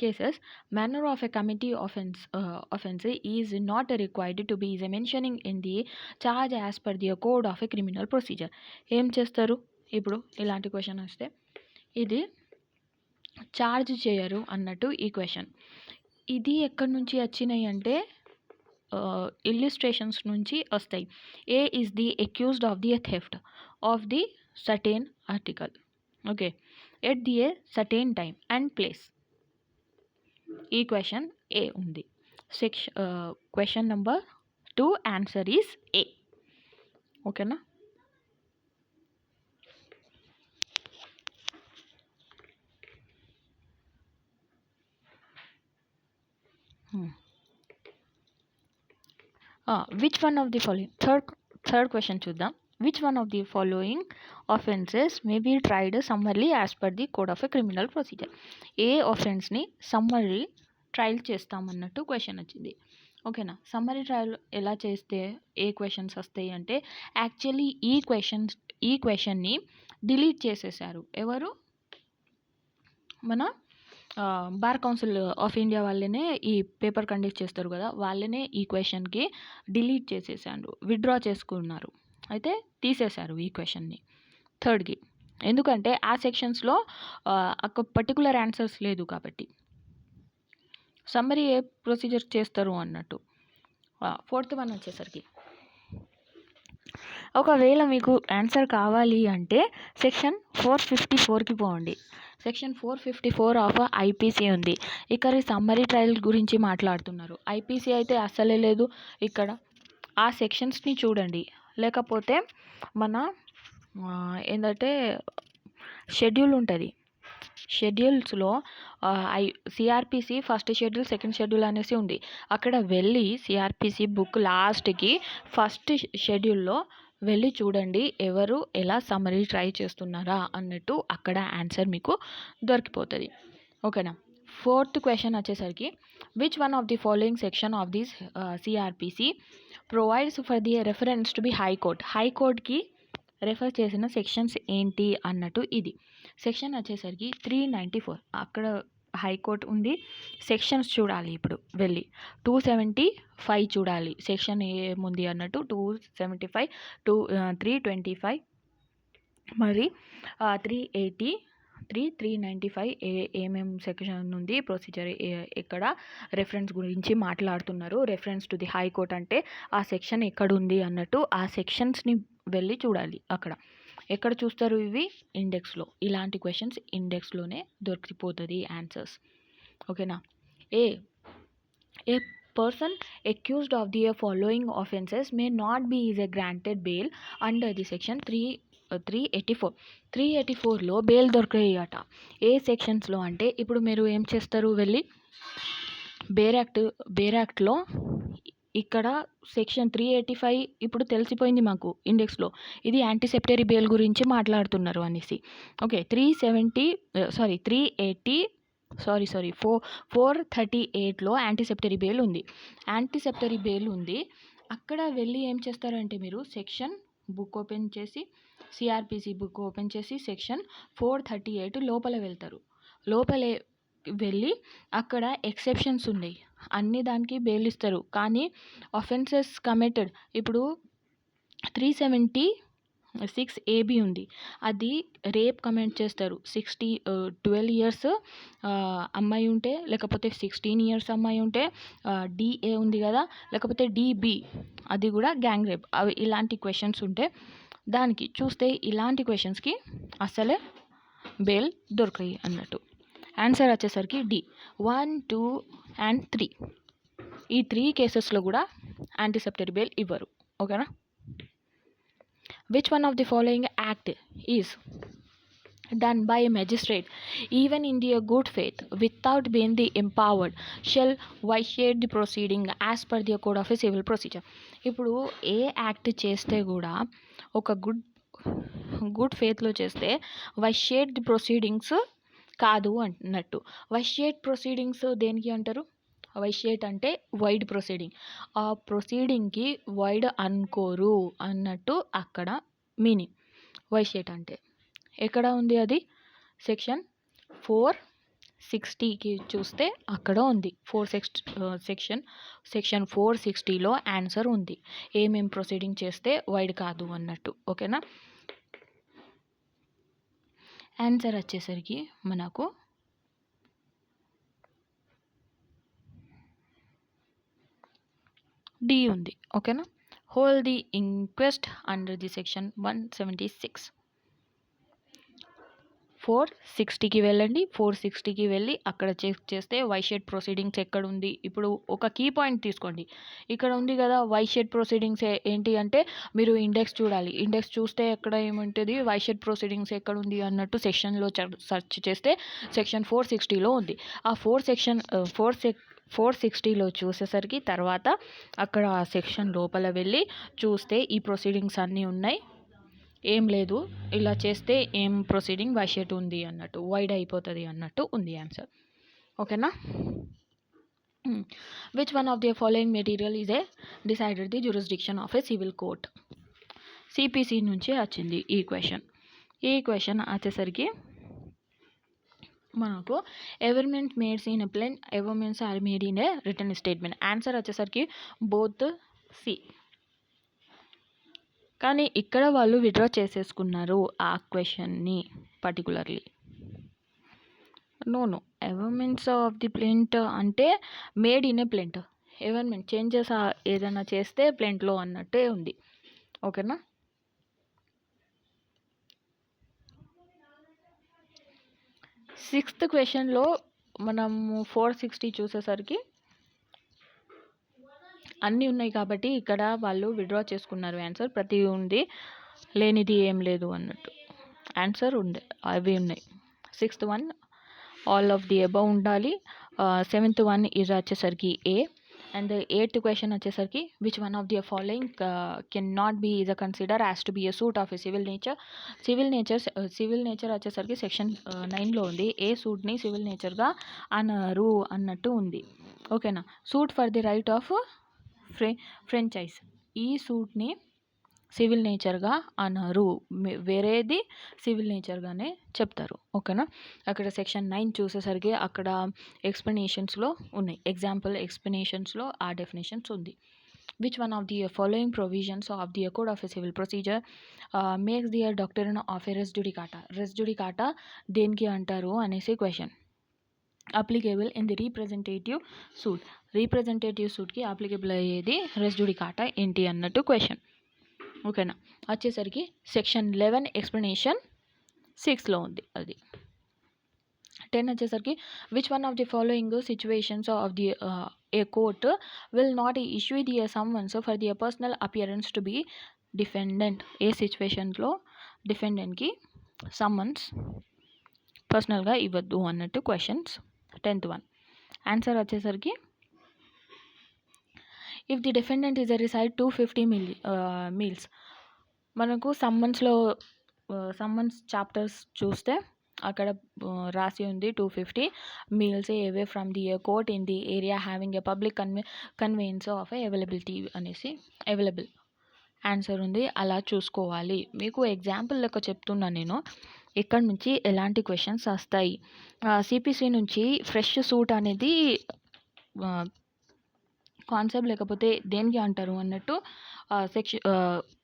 cases manner of a committee offense is not required to be mentioning in the charge as per the code of a criminal procedure? ఏం చేస్తారు ఇప్పుడు ఇలాంటి question వస్తే? ఇది charge చేయరు అన్నట్టు ఈ క్వశ్చన్. ఇది ఎక్కడి నుంచి వచ్చినాయి అంటే ఇల్లుస్ట్రేషన్స్ నుంచి వస్తాయి. A is the accused of the theft of the certain article. Okay, at the a certain time and place. ఈ క్వశ్చన్ ఏ ఉంది. Question number 2 answer is A. ఓకేనా? Which one of the following third question చూద్దాం. Which one of the following offences may be tried summarily as per the code of a criminal procedure. ఏ ఆఫెన్స్ని summary trial చేస్తామన్నట్టు question వచ్చింది. ఓకేనా? Summary trial ఎలా చేస్తే ఏ questions వస్తాయి అంటే యాక్చువల్లీ ఈ క్వశ్చన్ని డిలీట్ చేసేసారు. ఎవరు? మన బార్ కౌన్సిల్ ఆఫ్ ఇండియా వాళ్ళనే ఈ పేపర్ కండక్ట్ చేస్తారు కదా, వాళ్ళనే ఈ క్వశ్చన్కి డిలీట్ చేసేసారు, విత్డ్రా చేసుకున్నారు. అయితే తీసేశారు ఈ క్వశ్చన్ని థర్డ్కి. ఎందుకంటే ఆ సెక్షన్స్లో ఒక పర్టికులర్ ఆన్సర్స్ లేదు కాబట్టి. సమ్మరీ ఏ ప్రొసీజర్ చేస్తారు అన్నట్టు. ఫోర్త్ వన్ వచ్చేసరికి ఒకవేళ మీకు ఆన్సర్ కావాలి అంటే సెక్షన్ 454కి పోండి. సెక్షన్ 454 ఆఫ్ ఐపీసీ ఉంది. ఇక్కడ సమ్మరీ ట్రయల్ గురించి మాట్లాడుతున్నారు. ఐపీసీ అయితే అస్సలే లేదు ఇక్కడ. ఆ సెక్షన్స్ని చూడండి, లేకపోతే మన ఏంటంటే షెడ్యూల్ ఉంటుంది. షెడ్యూల్స్లో CrPC first schedule second schedule అనేసి ఉంది. అక్కడ వెళ్ళి సిఆర్పిసి బుక్ లాస్ట్కి ఫస్ట్ షెడ్యూల్లో వెళ్ళి చూడండి ఎవరు ఎలా సమ్మరీ ట్రై చేస్తున్నారా అన్నట్టు అక్కడ ఆన్సర్ మీకు దొరికిపోతుంది. ఓకేనా. 4th క్వశ్చన్ వచ్చేసరికి which one of the following section of this CrPC provides for the reference to B high court. హైకోర్ట్కి రెఫర్ చేసిన సెక్షన్స్ ఏంటి అన్నట్టు ఇది. సెక్షన్ వచ్చేసరికి 394. అక్కడ హైకోర్టు ఉంది. సెక్షన్స్ చూడాలి ఇప్పుడు వెళ్ళి 275 చూడాలి సెక్షన్ ఏముంది అన్నట్టు. 275, 325 మరి 380, 395 ఏమేం సెక్షన్ ఉంది, ప్రొసీజర్ ఎక్కడ రెఫరెన్స్ గురించి మాట్లాడుతున్నారు. రెఫరెన్స్ టు ది హైకోర్ట్ అంటే ఆ సెక్షన్ ఎక్కడుంది అన్నట్టు ఆ సెక్షన్స్ని వెళ్ళి చూడాలి. అక్కడ ఎక్కడ చూస్తారు ఇవి ఇండెక్స్లో. ఇలాంటి క్వశ్చన్స్ ఇండెక్స్లోనే దొరికిపోతుంది ఆన్సర్స్. ఓకేనా. A person accused of the following offences may not be is a granted bail under the section 384. 384లో బెయిల్ దొరికాయట. ఏ సెక్షన్స్లో అంటే ఇప్పుడు మీరు ఏం చేస్తారు వెళ్ళి బేర్ యాక్ట్లో ఇక్కడ సెక్షన్ 385 ఇప్పుడు తెలిసిపోయింది మాకు ఇండెక్స్లో. ఇది యాంటీసెప్టరీ బెయిల్ గురించి మాట్లాడుతున్నారు అనేసి. ఓకే. 438లో యాంటీసెప్టరీ బెయిల్ ఉంది. యాంటీసెప్టరీ బెయిల్ ఉంది. అక్కడ వెళ్ళి ఏం చేస్తారంటే మీరు సెక్షన్ బుక్ ఓపెన్ చేసి సిఆర్పిసి బుక్ ఓపెన్ చేసి సెక్షన్ 438 లోపల వెళ్తారు. లోపలే వెళ్ళి అక్కడ ఎక్సెప్షన్స్ ఉన్నాయి. అన్ని దానికి బెయిల్ ఇస్తారు. కానీ అఫెన్సెస్ కమిటెడ్ ఇప్పుడు 376AB ఉంది. అది రేప్ కమిట్ చేస్తారు. 12 years అమ్మాయి ఉంటే, లేకపోతే 16 years అమ్మాయి ఉంటే, డిఏ ఉంది కదా, లేకపోతే డిబి అది కూడా గ్యాంగ్ రేప్. అవి ఇలాంటి క్వశ్చన్స్ ఉంటే దానికి చూస్తే ఇలాంటి క్వశ్చన్స్కి అసలే బెయిల్ దొరకాయి అన్నట్టు. ఆన్సర్ వచ్చేసరికి డి 1, 2 and 3. ఈ 3 కేసెస్లో కూడా యాంటీసెప్టరీ బెయిల్ ఇవ్వరు. ఓకేనా. Which one of the following act is done by a magistrate even in the good faith without being the empowered shall vitiate the proceeding as per the code of a civil procedure. ఇప్పుడు ఏ act చేస్తే కూడా ఒక good ఫేత్లో చేస్తే వైషియేట్ the proceedings కాదు అన్నట్టు. వైషియేట్ proceedings దేనికి అంటారు? వైషియేట్ అంటే వైడ్ ప్రొసీడింగ్. ఆ ప్రొసీడింగ్కి వైడ్ అనుకోరు అన్నట్టు అక్కడ మీనింగ్. వైషియేట్ అంటే ఎక్కడ ఉంది అది? సెక్షన్ 460కి చూస్తే అక్కడ ఉంది. సెక్షన్ 460లో ఆన్సర్ ఉంది. ఏమేం ప్రొసీడింగ్ చేస్తే వైడ్ కాదు అన్నట్టు. ఓకేనా. ఆన్సర్ వచ్చేసరికి మనకు డి ఉంది. ఓకేనా. Hold the inquest under the section 176. 460కి వెళ్ళండి. 460కి వెళ్ళి అక్కడ చెక్ చేస్తే వైషియేట్ ప్రొసీడింగ్స్ ఎక్కడ ఉంది. ఇప్పుడు ఒక కీ పాయింట్ తీసుకోండి. ఇక్కడ ఉంది కదా వైషియేట్ ప్రొసీడింగ్స్ ఏంటి అంటే మీరు ఇండెక్స్ చూడాలి. ఇండెక్స్ చూస్తే ఎక్కడ ఏముంటుంది వైషియేట్ ప్రొసీడింగ్స్ ఎక్కడ ఉంది అన్నట్టు సెక్షన్లో సెర్చ్ చేస్తే సెక్షన్ 460లో ఉంది. ఆ 460లో చూసేసరికి తర్వాత అక్కడ ఆ సెక్షన్ లోపల వెళ్ళి చూస్తే ఈ ప్రొసీడింగ్స్ అన్నీ ఉన్నాయి. ఏం లేదు, ఇలా చేస్తే ఏం ప్రొసీడింగ్ వైషియేట్ ఉంది అన్నట్టు, వైడ్ అయిపోతుంది అన్నట్టు ఉంది ఆన్సర్. ఓకేనా. Which one of the following material is a decided the jurisdiction of a civil court. CPC నుంచి వచ్చింది ఈ క్వశ్చన్. ఈ క్వశ్చన్ వచ్చేసరికి మనకు averment mades in a plaint, averments are made in a return statement. Answer వచ్చేసరికి both C. కానీ ఇక్కడ వాళ్ళు విత్డ్రా చేసేసుకున్నారు ఆ క్వశ్చన్ని particularly. No averments of the plaint అంటే made in a plaint. Averment changes ఏదైనా చేస్తే ప్లేంట్లో అన్నట్టే ఉంది. ఓకేనా. సిక్స్త్ క్వశ్చన్లో మనము 460 చూసేసరికి అన్నీ ఉన్నాయి కాబట్టి ఇక్కడ వాళ్ళు విడ్రా చేసుకున్నారు ఆన్సర్. ప్రతి ఉంది, లేనిది ఏం లేదు అన్నట్టు ఆన్సర్ ఉండే అవి ఉన్నాయి. Sixth one all of the above ఉండాలి. సెవెంత్ వన్ ఇది వచ్చేసరికి ఏ. అండ్ ఎయిత్ క్వశ్చన్ వచ్చేసరికి which one of the following can not be is consider as to be a suit of a civil nature. Civil nature వచ్చేసరికి section 9లో ఉంది. ఏ సూట్ని civil నేచర్గా అనరు అన్నట్టు ఉంది. ఓకేనా. Suit for the right of franchise, ఈ సూట్ని సివిల్ నేచర్గా అనరు, వేరేది సివిల్ నేచర్గానే చెప్తారు. ఓకేనా. అక్కడ సెక్షన్ 9 చూసేసరికి అక్కడ ఎక్స్ప్లెనేషన్స్లో ఉన్నాయి. ఎగ్జాంపుల్ ఎక్స్ప్లెనేషన్స్లో ఆ డెఫినేషన్స్ ఉంది. Which one of the following provisions of the code of a civil procedure makes the doctrine of a res judicata. Res judicata దేనికి అంటారు అనేసి క్వశ్చన్. Applicable in the representative suit. Representative సూట్కి అప్లికేబుల్ అయ్యేది res జుడికాటా ఏంటి అన్నట్టు question. ఓకేనా. వచ్చేసరికి సెక్షన్ 11 ఎక్స్ప్లెనేషన్ 6లో ఉంది అది. 10 వచ్చేసరికి which one of the following situations of the a court will not issue the summons for the personal appearance to B defendant. ఏ సిచ్యువేషన్లో డిఫెండెంట్కి సమ్మన్స్ పర్సనల్గా ఇవ్వద్దు అన్నట్టు క్వశ్చన్స్. 10th వన్ ఆన్సర్ వచ్చేసరికి if the defendant is reside 250 miles. మనకు summons chapters చూస్తే అక్కడ రాసి ఉంది 250 miles away from the court in the area having a public convenience of availability అనేసి అవైలబుల్ ఆన్సర్ ఉంది. అలా చూసుకోవాలి. మీకు ఎగ్జాంపుల్ లెక్క చెప్తున్నా నేను, ఇక్కడ నుంచి ఎలాంటి క్వశ్చన్స్ వస్తాయి. సిపిసి నుంచి ఫ్రెష్ సూట్ అనేది కాన్సెప్ట్ లేకపోతే దేనికి అంటారు అన్నట్టు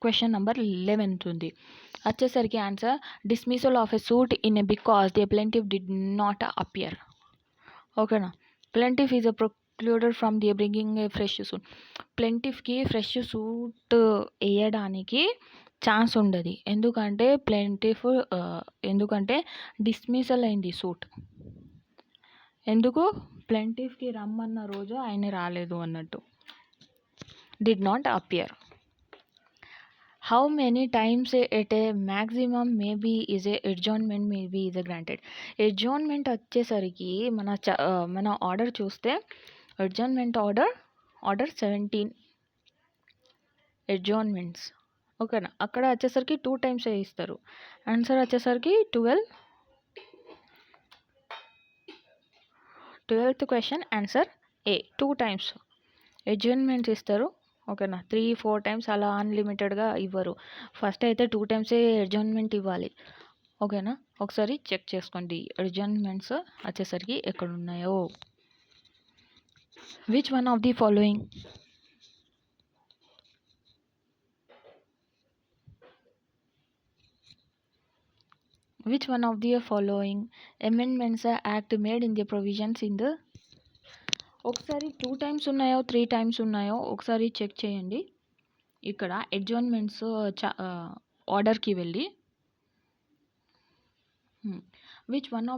క్వశ్చన్ నెంబర్ 11 ఉంది. వచ్చేసరికి answer dismissal of a suit in a because the plaintiff did not appear. ఓకేనా. Plaintiff is a precluded from the bringing a fresh suit. ప్లెంటిఫ్కి ఫ్రెష్ సూట్ వేయడానికి ఛాన్స్ ఉండదు. ఎందుకంటే డిస్మిసల్ అయింది సూట్. ఎందుకు? ప్లెంటిఫ్కి రమ్మన్న రోజు ఆయన రాలేదు అన్నట్టు. Did not appear. How many times at a maximum may be is a adjournment may be is a granted. Adjournment వచ్చేసరికి మన ఆర్డర్ చూస్తే అడ్జార్న్మెంట్ ఆర్డర్ 17 అడ్జార్న్మెంట్స్. ఓకేనా. అక్కడ వచ్చేసరికి 2 times ఇస్తారు. ఆన్సర్ వచ్చేసరికి 12th క్వశ్చన్ ఆన్సర్ ఏ 2 times అడ్జార్న్మెంట్స్ ఇస్తారు. ఓకేనా. 3-4 times అలా అన్లిమిటెడ్గా ఇవ్వరు. ఫస్ట్ అయితే 2 times అడ్జార్న్మెంట్ ఇవ్వాలి. ఓకేనా. ఒకసారి చెక్ చేసుకోండి అడ్జార్న్మెంట్స్ వచ్చేసరికి ఎక్కడ ఉన్నాయో. Which one of the following Which one of the following amendments act made in the provisions in the ఒకసారి 2 times ఉన్నాయో 3 times ఉన్నాయో ఒకసారి చెక్ చేయండి. ఇక్కడ అడ్జార్న్మెంట్స్ ఆర్డర్కి వెళ్ళి which one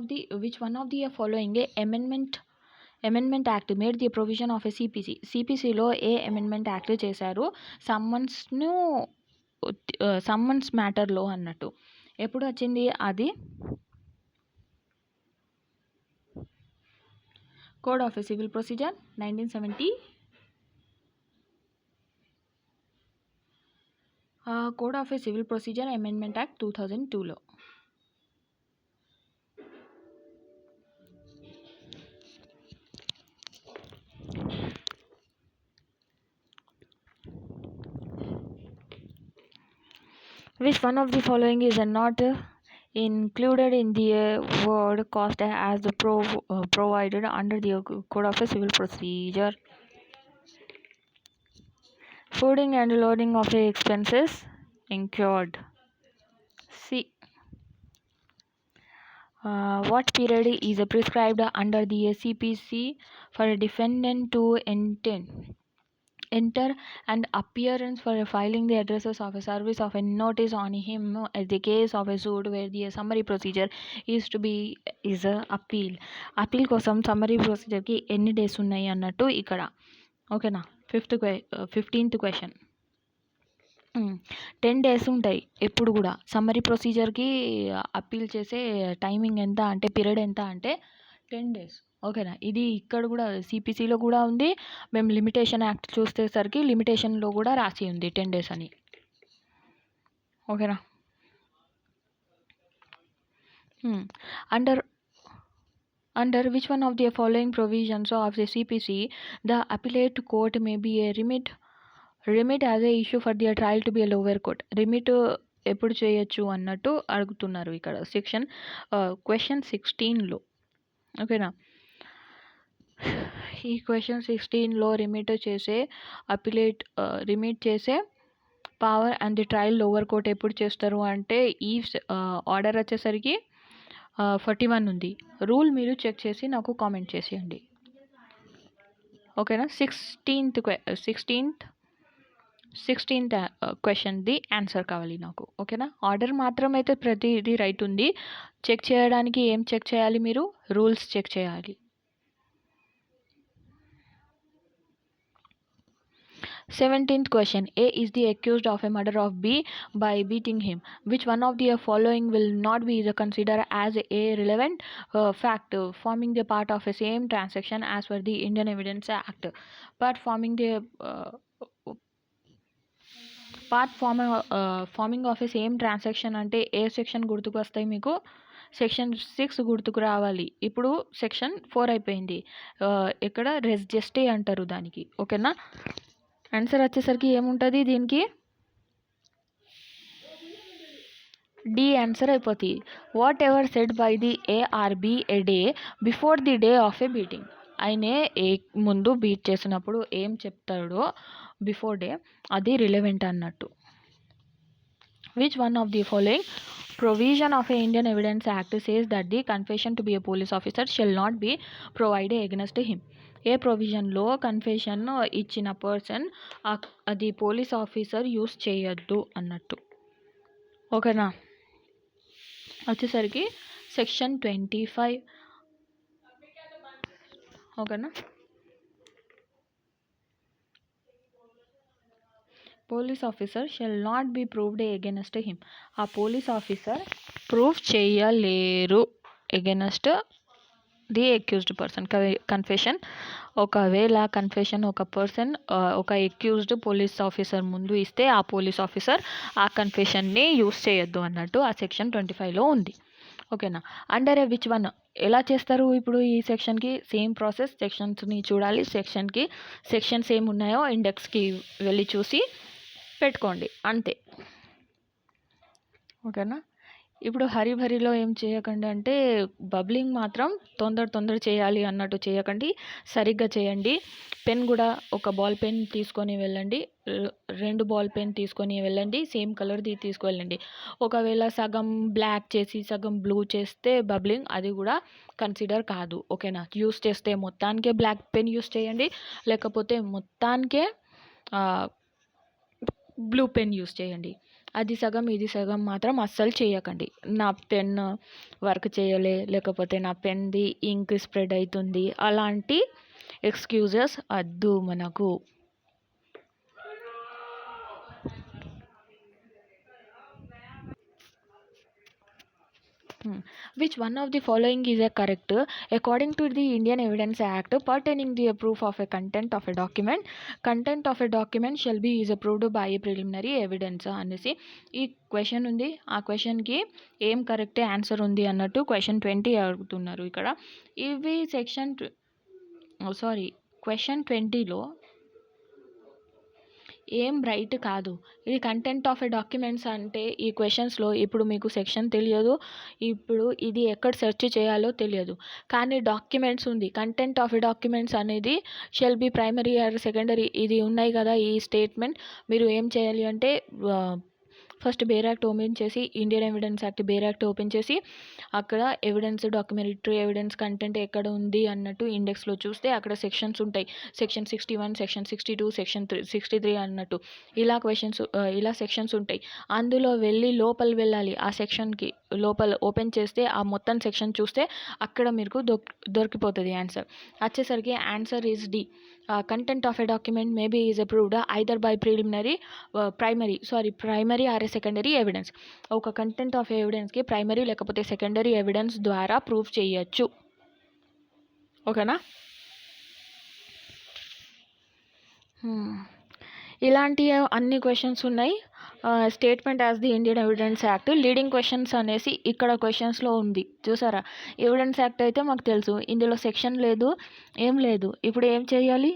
of the following amendment act made the provision of a సిపిసిలో ఏ అమెండ్మెంట్ యాక్ట్ చేశారు సమ్మన్స్ మ్యాటర్లో అన్నట్టు. ఎప్పుడు వచ్చింది అది? Code of a civil procedure 1970. Code of a civil procedure amendment act 2002లో. Which one of the following is not included in the word cost as provided under the code of a civil procedure? Fooding and loading of expenses incurred. C. What period is prescribed under the CPC for a defendant to enter and appearance for filing the addresses of a service of a notice on him as the case of a suit where the summary procedure is a appeal కోసం summary ప్రొసీజర్కి ఎన్ని days ఉన్నాయి అన్నట్టు ఇక్కడ. ఓకేనా. 15th question. 10 days ఉంటాయి ఎప్పుడు కూడా. Summary ప్రొసీజర్కి appeal చేసే టైమింగ్ ఎంత అంటే, పీరియడ్ ఎంత అంటే 10 డేస్. ఓకేనా. ఇది ఇక్కడ కూడా సిపిసిలో కూడా ఉంది. మేము లిమిటేషన్ యాక్ట్ చూసేసరికి లిమిటేషన్లో కూడా రాసి ఉంది 10 డేస్ అని. ఓకేనా. Under which one of the following provisions of the CPC the appellate court may be a remit as a issue for the trial to be a lower court? Remit ఎప్పుడు చేయొచ్చు అన్నట్టు అడుగుతున్నారు ఇక్కడ క్వశ్చన్ 16లో. ఓకేనా. ఈ question 16లో remit చేసే power and the trial lower court ఎప్పుడు చేస్తారు అంటే, ఈ ఆర్డర్ వచ్చేసరికి 41 ఉంది. రూల్ మీరు చెక్ చేసి నాకు కామెంట్ చేసేయండి. ఓకేనా. 16th క్వశ్చన్ది ఆన్సర్ కావాలి నాకు. ఓకేనా. ఆర్డర్ మాత్రం అయితే ప్రతిదీ రైట్ ఉంది. చెక్ చేయడానికి ఏం చెక్ చేయాలి మీరు? రూల్స్ చెక్ చేయాలి. 17th question. A is the accused of a murder of B by beating him. Which one of the following will not be considered as a relevant fact forming the part of a same transaction as per the Indian Evidence Act? Part forming of a same transaction అంటే ఏ section గుర్తుకు వస్తాయి మీకు? Section 6 గుర్తుకు రావాలి. ఇప్పుడు section 4 అయిపోయింది. ఇక్కడ రెస్ జెస్టే అంటారు దానికి. ఓకేనా. ఆన్సర్ వచ్చేసరికి ఏముంటుంది దీనికి? డి ఆన్సర్ అయిపోతుంది. Whatever said by the A R B A day before the day of a beating. ఆయనే ముందు బీట్ చేసినప్పుడు ఏం చెప్తాడో బిఫోర్ డే, అది రిలవెంట్ అన్నట్టు. Which one of the following provision of a Indian Evidence Act says that the confession to be a police officer shall not be provided against him? ఏ ప్రొవిజన్లో confession ఇచ్చిన person అది police officer use చేయొద్దు అన్నట్టు. ఓకేనా. వచ్చేసరికి section 25. ఓకేనా. Police officer shall not be proved against him. ఆ పోలీస్ ఆఫీసర్ ప్రూవ్ చేయలేరు against the accused person. Confession ఒకవేళ ఒక పర్సన్ ఒక అక్యూజ్డ్ పోలీస్ ఆఫీసర్ ముందు ఇస్తే ఆ పోలీస్ ఆఫీసర్ ఆ కన్ఫెషన్ని యూస్ చేయొద్దు అన్నట్టు ఆ సెక్షన్ 25లో ఉంది. ఓకేనా. అండర్ విచ్ వన్ ఎలా చేస్తారు ఇప్పుడు ఈ సెక్షన్కి? Same process. సెక్షన్స్ని చూడాలి. సెక్షన్స్ ఏమి ఉన్నాయో ఇండెక్స్కి వెళ్ళి చూసి పెట్టుకోండి అంతే. ఓకేనా. ఇప్పుడు హరిభరిలో ఏం చేయకండి అంటే, బబ్లింగ్ మాత్రం తొందర చేయాలి అన్నట్టు చేయకండి, సరిగ్గా చేయండి. పెన్ కూడా ఒక బాల్ పెన్ తీసుకొని వెళ్ళండి, 2 బాల్ పెన్ తీసుకొని వెళ్ళండి, సేమ్ కలర్ది తీసుకువెళ్ళండి. ఒకవేళ సగం బ్లాక్ చేసి సగం బ్లూ చేస్తే బబ్లింగ్, అది కూడా కన్సిడర్ కాదు. ఓకేనా. యూస్ చేస్తే మొత్తానికే బ్లాక్ పెన్ యూస్ చేయండి, లేకపోతే మొత్తానికే బ్లూ పెన్ యూస్ చేయండి. అది సగం ఇది సగం మాత్రం అస్సలు చేయకండి. నా పెన్ వర్క్ చేయలే, లేకపోతే నా పెన్ది ఇంక్ స్ప్రెడ్ అవుతుంది, అలాంటి ఎక్స్క్యూజెస్ వద్దు మనకు. Which one of the following is correct according to the Indian Evidence Act pertaining the proof of a content of a document? Content of a document shall be is approved by a preliminary evidence అనేసి ఈ question ఉంది. ఆ క్వశ్చన్కి ఏం correct answer ఉంది అన్నట్టు question 20 అడుగుతున్నారు ఇక్కడ. ఇవి క్వశ్చన్ 20లో ఏం రైట్ కాదు. ఇది కంటెంట్ ఆఫ్ ఎ డాక్యుమెంట్స్ అంటే ఈ క్వశ్చన్స్లో ఇప్పుడు మీకు సెక్షన్ తెలియదు, ఇప్పుడు ఇది ఎక్కడ సెర్చ్ చేయాలో తెలియదు, కానీ డాక్యుమెంట్స్ ఉంది. కంటెంట్ ఆఫ్ ఎ డాక్యుమెంట్స్ అనేది shall be primary or secondary ఇది ఉన్నాయి కదా ఈ స్టేట్మెంట్. మీరు ఏం చేయాలి అంటే ఫస్ట్ బేర్ యాక్ట్ ఓపెన్ చేసి Indian evidence act bare act open చేసి అక్కడ ఎవిడెన్స్ డాక్యుమెంటరీ ఎవిడెన్స్ కంటెంట్ ఎక్కడ ఉంది అన్నట్టు ఇండెక్స్లో చూస్తే అక్కడ సెక్షన్స్ ఉంటాయి. సెక్షన్ 61, సెక్షన్ 62, సెక్షన్ 63 అన్నట్టు ఇలా సెక్షన్స్ ఉంటాయి. అందులో లోపల వెళ్ళాలి. ఆ సెక్షన్కి లోపల ఓపెన్ చేస్తే ఆ మొత్తం సెక్షన్ చూస్తే అక్కడ మీకు దొరికిపోతుంది ఆన్సర్. వచ్చేసరికి answer is D. Content of a document maybe is approved either by primary or a secondary evidence. ఒక కంటెంట్ ఆఫ్ ఎవిడెన్స్కి ప్రైమరీ లేకపోతే సెకండరీ ఎవిడెన్స్ ద్వారా ప్రూఫ్ చేయొచ్చు. ఓకేనా? ఇలాంటి అన్ని క్వశ్చన్స్ ఉన్నాయి. Statement as the Indian evidence act leading questions అనేసి ఇక్కడ క్వశ్చన్స్లో ఉంది చూసారా. ఎవిడెన్స్ యాక్ట్ అయితే మాకు తెలుసు, ఇందులో సెక్షన్ లేదు, ఏం లేదు. ఇప్పుడు ఏం చేయాలి?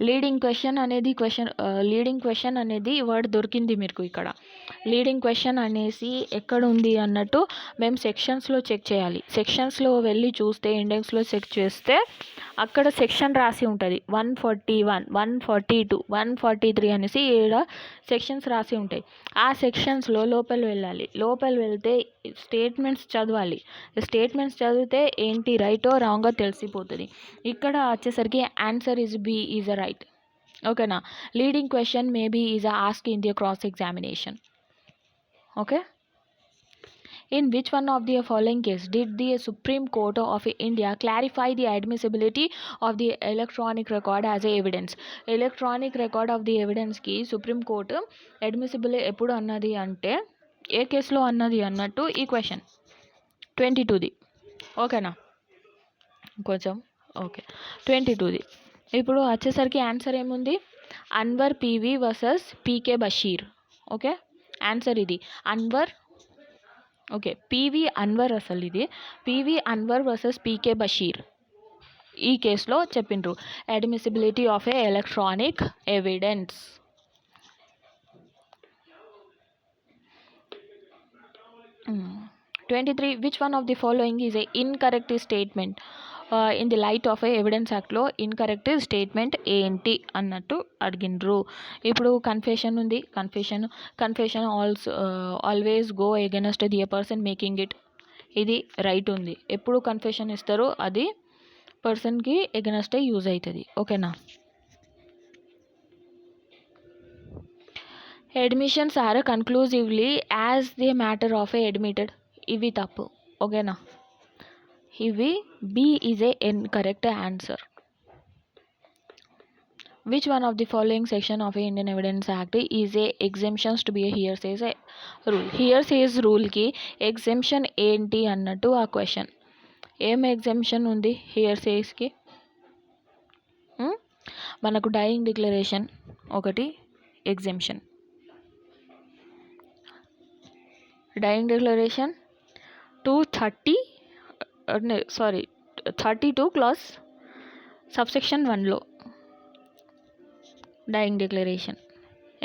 లీడింగ్ క్వశ్చన్ అనేది వర్డ్ దొరికింది మీకు ఇక్కడ. లీడింగ్ క్వశ్చన్ అనేసి ఎక్కడ ఉంది అన్నట్టు మేము సెక్షన్స్లో చెక్ చేయాలి. సెక్షన్స్లో వెళ్ళి చూస్తే ఇండెక్స్లో చెక్ చేస్తే అక్కడ సెక్షన్ రాసి ఉంటుంది. 141, 142, 143 అనేసి 7 సెక్షన్స్ రాసి ఉంటాయి. ఆ సెక్షన్స్లో లోపల వెళ్ళాలి. లోపల వెళ్తే స్టేట్మెంట్స్ చదవాలి. స్టేట్మెంట్స్ చదివితే ఏంటి రైటో రాంగో తెలిసిపోతుంది. ఇక్కడ వచ్చేసరికి answer is B is a right. ఓకేనా? Leading question may be is ask in the cross examination. Okay. In which one of the following case did the Supreme Court of India clarify the admissibility of the electronic record as a evidence? Electronic record of the evidence కి supreme court admissible ఎప్పుడు అన్నది అంటే ఏ కేసులో అన్నది అన్నట్టు ఈ question 22ది. ఓకేనా? కొంచెం ఓకే 22ది. ఇప్పుడు వచ్చేసరికి ఆన్సర్ ఏముంది? Anvar PV versus PK Basheer. Okay, answer ఇది అన్వర్. Okay, PV Anvar. అసలు ఇది PV Anvar versus PK Basheer. ఈ కేసులో చెప్పిండ్రు admissibility of a electronic evidence. Hmm. 23. Which one of the following is a incorrect statement in the light of a evidence act లో incorrect statement ఏంటి అన్నట్టు అడిగిండ్రు. ఇప్పుడు కన్ఫెషన్ ఉంది. Confession always go against the person making it. ఇది right ఉంది. ఎప్పుడు confession ఇస్తారో అది పర్సన్కి ఎగెన్స్టే యూజ్ అవుతుంది. ఓకేనా? Admissions are conclusively as the matter of a admitted. ఇవి తప్పు. ఓకేనా? ఇవి B is a incorrect answer. Which one of the following section of a Indian evidence act is a exemptions to be a hearsays rule. Hearsays రూల్కి exemption ఏంటి అన్నట్టు ఆ question. ఏం exemption ఉంది హియర్సేస్కి? మనకు డైయింగ్ డిక్లరేషన్ ఒకటి exemption. Dying declaration 32 clause subsection 1లో dying declaration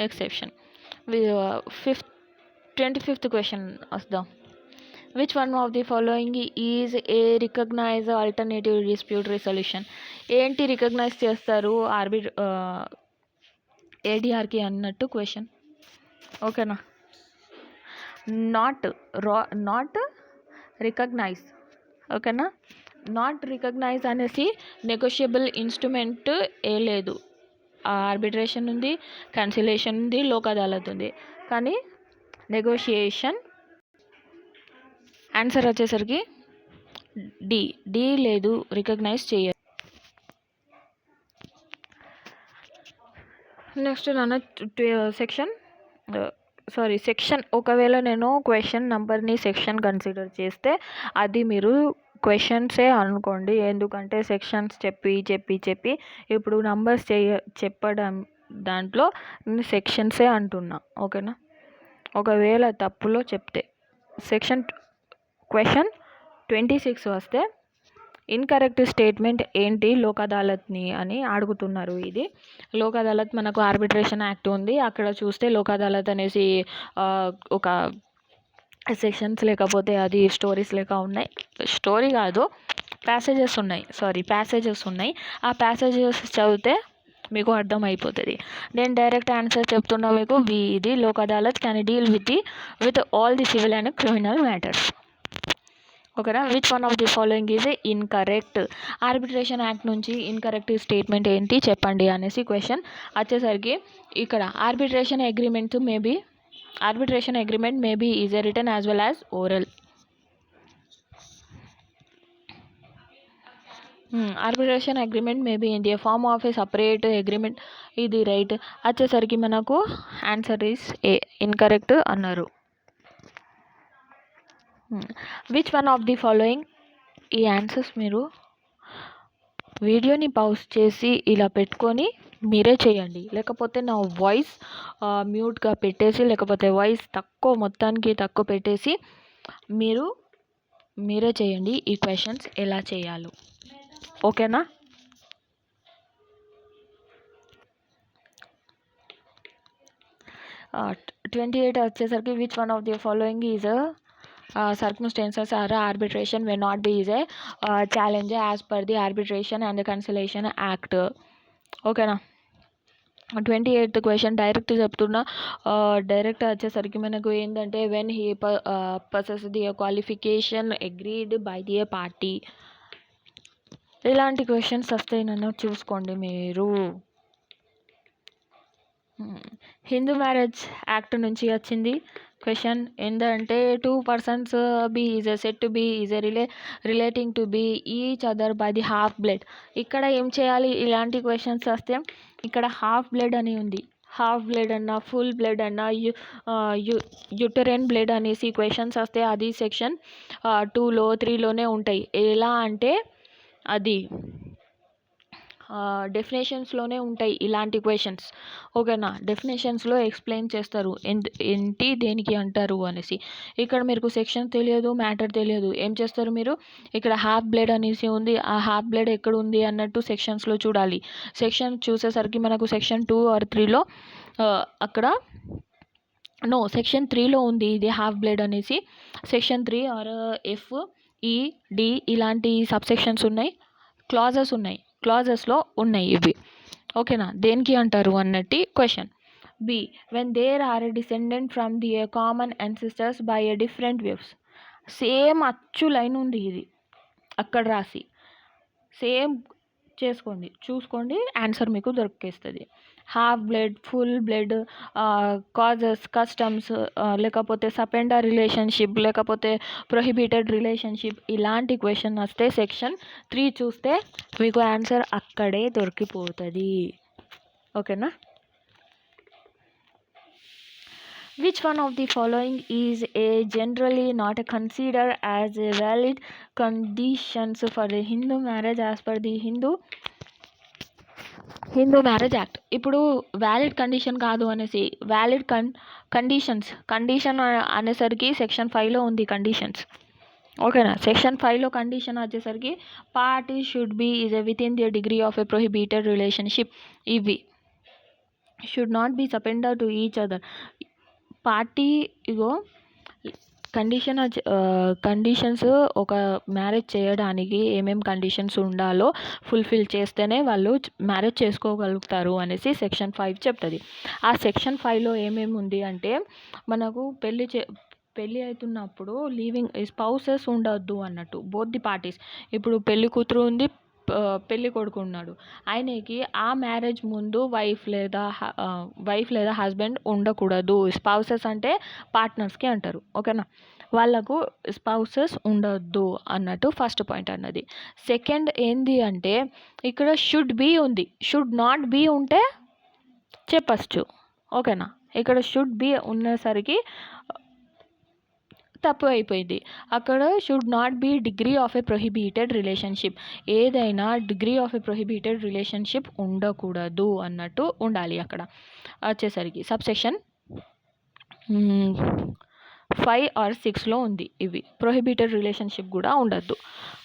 exception. 25th question వద్దాం. Which one of the following is a recognise alternative dispute resolution. ఏంటి రికగ్నైజ్ చేస్తారు ఏడిఆర్కి అన్నట్టు క్వశ్చన్. ఓకేనా? Not recognise. ఓకేనా? నాట్ రికగ్నైజ్ అనేసి నెగోషియబుల్ ఇన్స్ట్రుమెంట్ ఏ లేదు. ఆర్బిట్రేషన్ ఉంది, కన్సిలేషన్ ఉంది, లోక్ అదాలత్ ఉంది, కానీ నెగోషియేషన్. ఆన్సర్ వచ్చేసరికి డి లేదు, రికగ్నైజ్ చేయరు. నెక్స్ట్ నాన్న సెక్షన్ ఒకవేళ నేను క్వశ్చన్ నెంబర్ని సెక్షన్ కన్సిడర్ చేస్తే అది మీరు క్వశ్చన్సే అనుకోండి. ఎందుకంటే సెక్షన్స్ చెప్పి ఇప్పుడు నంబర్స్ చెప్పడం దాంట్లో నేను సెక్షన్సే అంటున్నా. ఓకేనా? ఒకవేళ తప్పులో చెప్తే క్వశ్చన్ 26 వస్తే ఇన్కరెక్ట్ స్టేట్మెంట్ ఏంటి లోక్ అదాలత్ని అని అడుగుతున్నారు. ఇది లోక్ అదాలత్ మనకు ఆర్బిట్రేషన్ యాక్ట్ ఉంది. అక్కడ చూస్తే లోక్ అదాలత్ అనేసి ఒక సెక్షన్స్ లేకపోతే అది స్టోరీస్ లేక ఉన్నాయి. స్టోరీ కాదు, ప్యాసేజెస్ ఉన్నాయి. ఆ ప్యాసేజెస్ చదివితే మీకు అర్థమైపోతుంది. నేను డైరెక్ట్ ఆన్సర్ చెప్తున్నా మీకు. ఇది Lok Adalat can deal with all the civil and criminal matters. ఓకేనా. Which one of the following is incorrect? Arbitration act నుంచి ఇన్కరెక్ట్ స్టేట్మెంట్ ఏంటి చెప్పండి అనేసి క్వశ్చన్ వచ్చేసరికి ఇక్కడ arbitration agreement may be is written as well as oral. Arbitration agreement may be in the form of a separate agreement. ఇది right. వచ్చేసరికి మనకు answer is A, incorrect అన్నారు. Which one of the following? ఈ answers మీరు వీడియోని pause చేసి ఇలా పెట్టుకొని మీరే చేయండి, లేకపోతే నా వాయిస్ మ్యూట్గా పెట్టేసి, లేకపోతే వాయిస్ మొత్తానికి తక్కువ పెట్టేసి మీరే చేయండి ఈ క్వశ్చన్స్ ఎలా చేయాలో. ఓకేనా. 28 వచ్చేసరికి which one of the following is circumstances or arbitration may not be a challenge as per the Arbitration and Conciliation Act. ఓకేనా. 28th క్వశ్చన్ డైరెక్ట్ చెప్తున్నా. డైరెక్ట్ వచ్చేసరికి మనకు ఏంటంటే when he purses the qualification agreed by the party. ఇలాంటి questions వస్తాయి, నన్ను చూసుకోండి మీరు. హిందూ మ్యారేజ్ యాక్ట్ నుంచి వచ్చింది క్వశ్చన్. ఏంటంటే 2 persons be is set to be is relating to be each other by the half blood. ఇక్కడ ఏం చేయాలి? ఇలాంటి క్వశ్చన్స్ వస్తే ఇక్కడ హాఫ్ బ్లడ్ అని ఉంది. హాఫ్ బ్లడ్ అన్నా, ఫుల్ బ్లడ్ అన్నా, యుటరైన్ బ్లడ్ అనేసి క్వశ్చన్స్ వస్తే అది సెక్షన్ 2లో 3లోనే ఉంటాయి. ఎలా అంటే అది డెఫినేషన్స్లోనే ఉంటాయి ఇలాంటి క్వశ్చన్స్. ఓకేనా. డెఫినేషన్స్లో ఎక్స్ప్లెయిన్ చేస్తారు ఏంటి దేనికి అంటారు అనేసి. ఇక్కడ మీకు సెక్షన్ తెలియదు, మ్యాటర్ తెలియదు, ఏం చేస్తారు మీరు? ఇక్కడ హాఫ్ బ్లడ్ అనేసి ఉంది, ఆ హాఫ్ బ్లడ్ ఎక్కడ ఉంది అన్నట్టు సెక్షన్స్లో చూడాలి. సెక్షన్ చూసేసరికి మనకు సెక్షన్ 2 or 3లో సెక్షన్ 3లో ఉంది ఇది హాఫ్ బ్లడ్ అనేసి. Section 3 or F, E, D ఇలాంటి సబ్ సెక్షన్స్ ఉన్నాయి, క్లాజెస్లో ఉన్నాయి ఇవి. ఓకేనా. దేనికి అంటారు అన్నట్టు question. B when there are descendant from the common ancestors by different waves. Same అచ్చు లైన్ ఉంది, ఇది అక్కడ రాసి సేమ్ చేసుకోండి, చూసుకోండి, ఆన్సర్ మీకు దొరికేస్తుంది. Half blood, full blood, causes, customs, లేకపోతే సపెండర్ రిలేషన్షిప్, లేకపోతే ప్రొహిబిటెడ్ రిలేషన్షిప్ ఇలాంటి క్వశ్చన్ వస్తే సెక్షన్ 3 చూస్తే మీకు ఆన్సర్ అక్కడే దొరికిపోతుంది. ఓకేనా. Which one of the following is generally not considered as a valid conditions for the Hindu marriage as per the Hindu marriage act? ఇప్పుడు valid condition కాదు అనేసి వ్యాలిడ్ కండిషన్ అనేసరికి సెక్షన్ 5లో ఉంది కండిషన్స్. ఓకేనా. సెక్షన్ 5లో కండిషన్ వచ్చేసరికి party should be is within the degree of a prohibited relationship. ఇవి should not be sapinda to each other. Party conditions ఒక మ్యారేజ్ చేయడానికి ఏమేమి కండిషన్స్ ఉండాలో ఫుల్ఫిల్ చేస్తేనే వాళ్ళు మ్యారేజ్ చేసుకోగలుగుతారు అనేసి సెక్షన్ 5 చెప్తుంది. ఆ సెక్షన్ 5లో ఏమేమి ఉంది అంటే మనకు పెళ్ళి అవుతున్నప్పుడు లీవింగ్ స్పౌసెస్ ఉండొద్దు అన్నట్టు, బోత్ ది పార్టీస్. ఇప్పుడు పెళ్లి కూతురు ఉంది, పెళ్లి కొడుకు ఉన్నాడు, ఆయనకి ఆ మ్యారేజ్ ముందు వైఫ్ లేదా హస్బెండ్ ఉండకూడదు. స్పౌసెస్ అంటే పార్ట్నర్స్కి అంటారు. ఓకేనా. వాళ్ళకు స్పౌసెస్ ఉండొద్దు అన్నట్టు ఫస్ట్ పాయింట్ అన్నది. సెకండ్ ఏంది అంటే ఇక్కడ షుడ్ బి ఉంది, షుడ్ నాట్ బి ఉంటే చెప్పచ్చు. ఓకేనా. ఇక్కడ షుడ్ బి ఉన్నసరికి తప్పు అయిపోయింది. అక్కడ should not be degree of a prohibited relationship. ఏదైనా degree of a prohibited relationship ఉండకూడదు అన్నట్టు ఉండాలి. అక్కడ వచ్చేసరికి సబ్సెక్షన్ 5 or 6లో ఉంది. ఇవి ప్రొహిబిటెడ్ రిలేషన్షిప్ కూడా ఉండద్దు.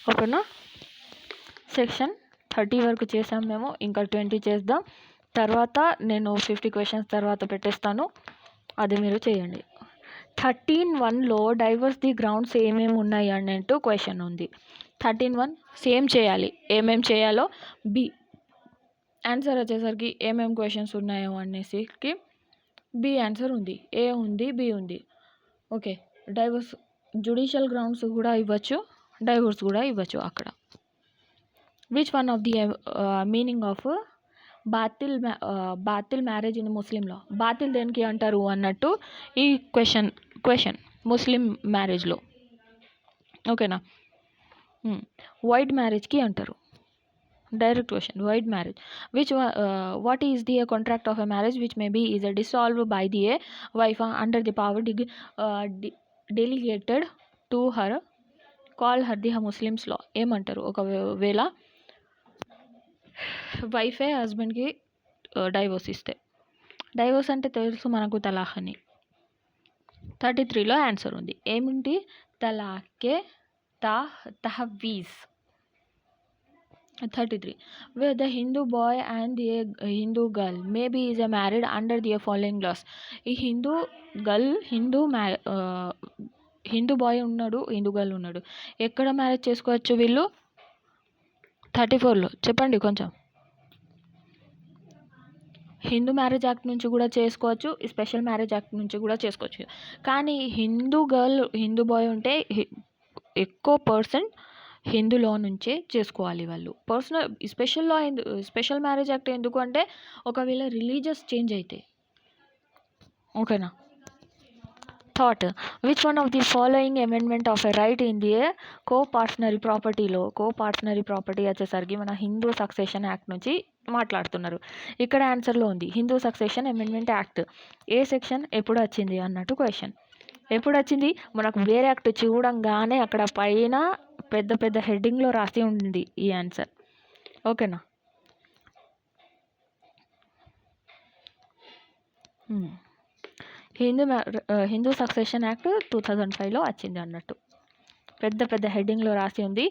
ఓకేనా. సెక్షన్ 30 వరకు చేసాం మేము, ఇంకా 20 చేద్దాం. తర్వాత నేను 50 క్వశ్చన్స్ తర్వాత పెట్టేస్తాను, అది మీరు చేయండి. 13(1)లో డైవర్స్ ది గ్రౌండ్స్ ఏమేమి ఉన్నాయి అన్నట్టు క్వశ్చన్ ఉంది. 13(1) సేమ్ చేయాలి. ఏమేమి చేయాలో బి ఆన్సర్ వచ్చేసరికి ఏమేమి క్వశ్చన్స్ ఉన్నాయో అనేసికి బి ఆన్సర్ ఉంది, ఏ ఉంది, బి ఉంది. ఓకే, డైవర్స్ జ్యుడిషియల్ గ్రౌండ్స్ కూడా ఇవ్వచ్చు, డైవర్స్ కూడా ఇవ్వచ్చు అక్కడ. Which one of the meaning of batil marriage in Muslim law? Batil దేనికి అంటారు అన్నట్టు ఈ క్వశ్చన్ ముస్లిం మ్యారేజ్లో. ఓకేనా, వైడ్ మ్యారేజ్కి అంటారు. Direct question, void marriage. What is the contract of a marriage which may be is dissolve by the a wife under the power delegated to her call her the Muslims law? ఏమంటారు ఒకవేళ వైఫే హస్బెండ్కి divorce ఇస్తే? Divorce అంటే తెలుసు మనకు, తలాఖ్ అని. 33లో answer ఉంది. ఏమిటి? తలాకే తహవీజ్. 33. Where the Hindu boy and the Hindu girl maybe is a married under the following laws. ఈ హిందూ గర్ల్ హిందూ బాయ్ ఉన్నాడు, హిందూ గర్ల్ ఉన్నాడు, ఎక్కడ మ్యారేజ్ చేసుకోవచ్చు వీళ్ళు? 34లో చెప్పండి కొంచెం. హిందూ మ్యారేజ్ యాక్ట్ నుంచి కూడా చేసుకోవచ్చు, స్పెషల్ మ్యారేజ్ యాక్ట్ నుంచి కూడా చేసుకోవచ్చు. కానీ హిందూ గర్ల్ హిందూ బాయ్ ఉంటే ఎక్కువ పర్సెంట్ హిందూలో నుంచే చేసుకోవాలి వాళ్ళు. స్పెషల్ మ్యారేజ్ యాక్ట్ ఎందుకు అంటే ఒకవేళ రిలీజియస్ చేంజ్ అయితే. ఓకేనా. That, which one of the following amendment of a right in the copartnery ప్రాపర్టీలో? కోపార్ట్నరీ ప్రాపర్టీ వచ్చేసరికి మన హిందూ సక్సెషన్ యాక్ట్ నుంచి మాట్లాడుతున్నారు. ఇక్కడ ఆన్సర్లో ఉంది హిందూ సక్సెషన్ అమెండ్మెంట్ యాక్ట్. ఏ సెక్షన్ ఎప్పుడు వచ్చింది అన్నట్టు క్వశ్చన్. ఎప్పుడు వచ్చింది? మనకు వేరే యాక్ట్ చూడంగానే అక్కడ పైన పెద్ద పెద్ద హెడ్డింగ్లో రాసి ఉంది ఈ ఆన్సర్. ఓకేనా. హిందూ సక్సెషన్ యాక్ట్ 2005లో వచ్చింది అన్నట్టు పెద్ద పెద్ద హెడ్డింగ్లో రాసి ఉంది.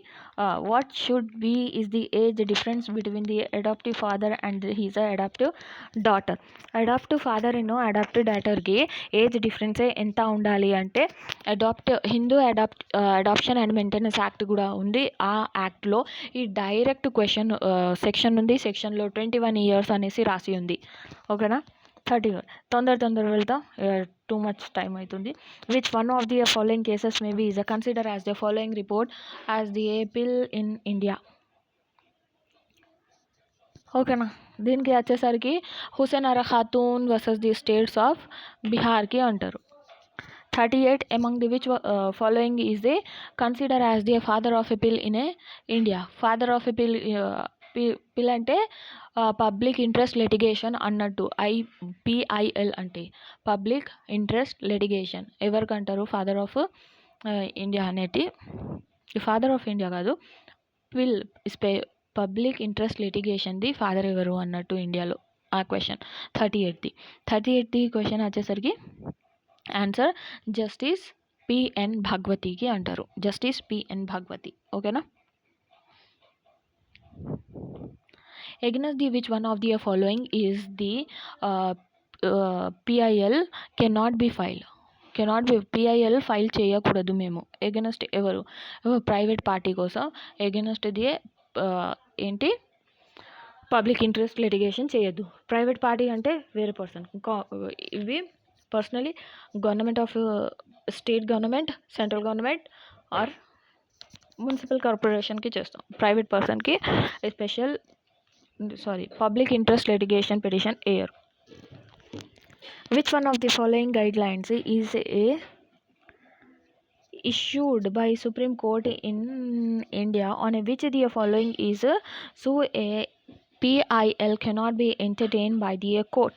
What should be is the age difference between the adoptive father and his adoptive daughter? Adoptive father ఇన్నో అడాప్టివ్ డాటర్కి ఏజ్ డిఫరెన్సే ఎంత ఉండాలి అంటే Hindu adoption and maintenance act కూడా ఉంది. ఆ యాక్ట్లో ఈ డైరెక్ట్ క్వశ్చన్ సెక్షన్ ఉంది. సెక్షన్లో 21 years అనేసి రాసి ఉంది. ఓకేనా. 31 తొందర వెళ్తాం, టూ మచ్ టైం అవుతుంది. Which one of the following cases may be is consider as the following report as the a PIL in India? ఓకేనా. దీనికి వచ్చేసరికి Hussainara Khatoon versus the states of బీహార్కి అంటారు. 38 among the which following is the consider as the father of a PIL in a India? Father of a PIL అంటే public interest litigation అన్నట్టు. PIL అంటే public interest litigation. ఎవరికంటారు? Father of India అనేటి. Father of India కాదు, పిల్ public interest లిటిగేషన్ది father ఎవరు అన్నట్టు ఇండియాలో ఆ క్వశ్చన్. 38th క్వశ్చన్ వచ్చేసరికి ఆన్సర్ జస్టిస్ PN భాగవతికి అంటారు. Justice PN Bhagavathi. ఓకేనా. Against the which one of the following is the PIL cannot be filed? PIL file చేయకూడదు మేము. ఎగెనెస్ట్ ఎవరు? ప్రైవేట్ పార్టీ కోసం ఎగెనెస్ట్ ది ఏంటి పబ్లిక్ ఇంట్రెస్ట్ లిటిగేషన్ చేయొద్దు. Private party అంటే వేరే పర్సన్. ఇవి personally government of state government, central government are municipal కార్పొరేషన్కి చేస్తాం. ప్రైవేట్ పర్సన్కి public interest litigation petition air. Which one of the following guidelines is issued by Supreme Court in India on which the following is so a PIL cannot be entertained by the court?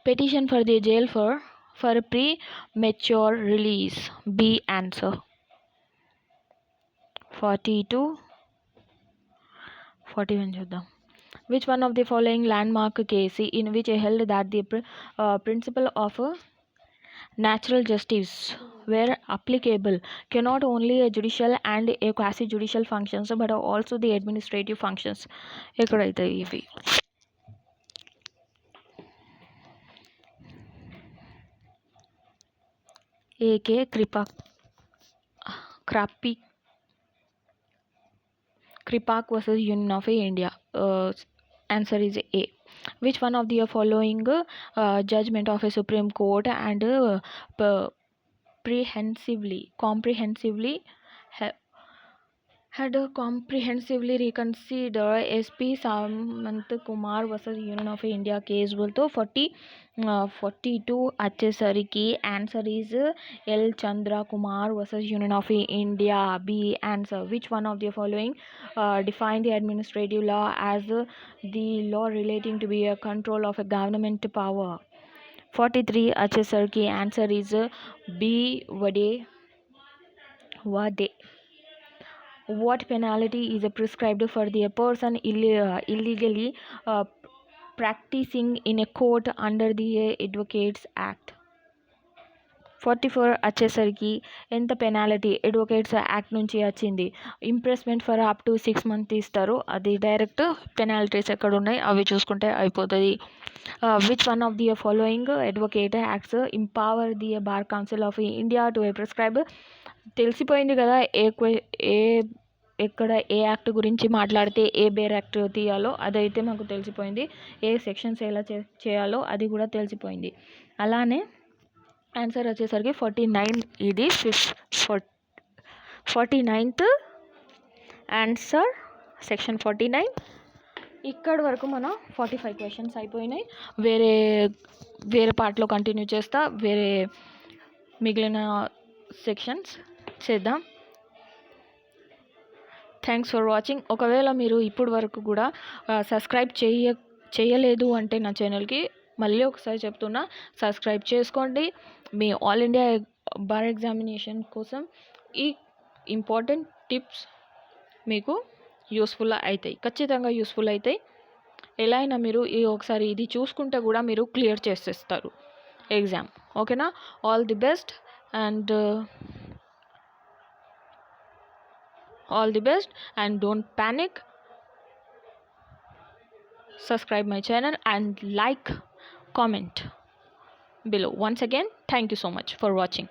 Petition for the jail for premature release. B answer. 41 చూద్దాం. Which one of the following landmark case in which held that the principle of natural justice were applicable cannot only a judicial and a quasi judicial functions but also the administrative functions? ఎక్కడైతే ఇవి AK Kripak versus Union of India. Answer is A. Which one of the following judgment of a Supreme Court and comprehensively had comprehensively reconsidered SP Samant Kumar versus Union of India case बोलतो 42 వచ్చేసరికి answer is L Chandra Kumar versus Union of India. B answer. Which one of the following define the administrative law as the law relating to be a control of a government power? 43 వచ్చేసరికి answer is B Wade. What penalty is prescribed for the person illegally practicing in a court under the Advocates Act? 44 వచ్చేసరికి ఎంత penalty advocates act నుంచి వచ్చింది? Imprisonment for up to 6 months ఇస్తారు. అది direct penalties ఎక్కడ ఉన్నాయి అవి చూసుకుంటే అయిపోతుంది. Which one of the following advocate acts empower the bar council of India to prescribe? తెలిసిపోయింది కదా ఎక్కడ ఏ యాక్ట్ గురించి మాట్లాడితే ఏ బేర్ యాక్ట్ తీయాలో అదైతే మాకు తెలిసిపోయింది. ఏ సెక్షన్స్ ఎలా చేయాలో అది కూడా తెలిసిపోయింది. అలానే ఆన్సర్ వచ్చేసరికి 49 ఇది 49th ఆన్సర్ సెక్షన్ 49. ఇక్కడ వరకు మన 45 క్వశ్చన్స్ అయిపోయినాయి. వేరే పార్ట్లో కంటిన్యూ చేస్తా, వేరే మిగిలిన సెక్షన్స్ చేద్దాం. Thanks for watching. ఒకవేళ మీరు ఇప్పుడు వరకు కూడా సబ్స్క్రైబ్ చేయలేదు అంటే నా ఛానల్కి మళ్ళీ ఒకసారి చెప్తున్నా, సబ్స్క్రైబ్ చేసుకోండి. Me all India bar examination కోసం ఈ ఇంపార్టెంట్ టిప్స్ మీకు యూస్ఫుల్ అవుతాయి, ఖచ్చితంగా యూస్ఫుల్ అవుతాయి. ఎలా అయినా మీరు ఒకసారి ఇది చూసుకుంటే కూడా మీరు క్లియర్ చేసేస్తారు ఎగ్జామ్. ఓకేనా? All the best and don't panic. Subscribe my channel and like, comment below. Once again, thank you so much for watching.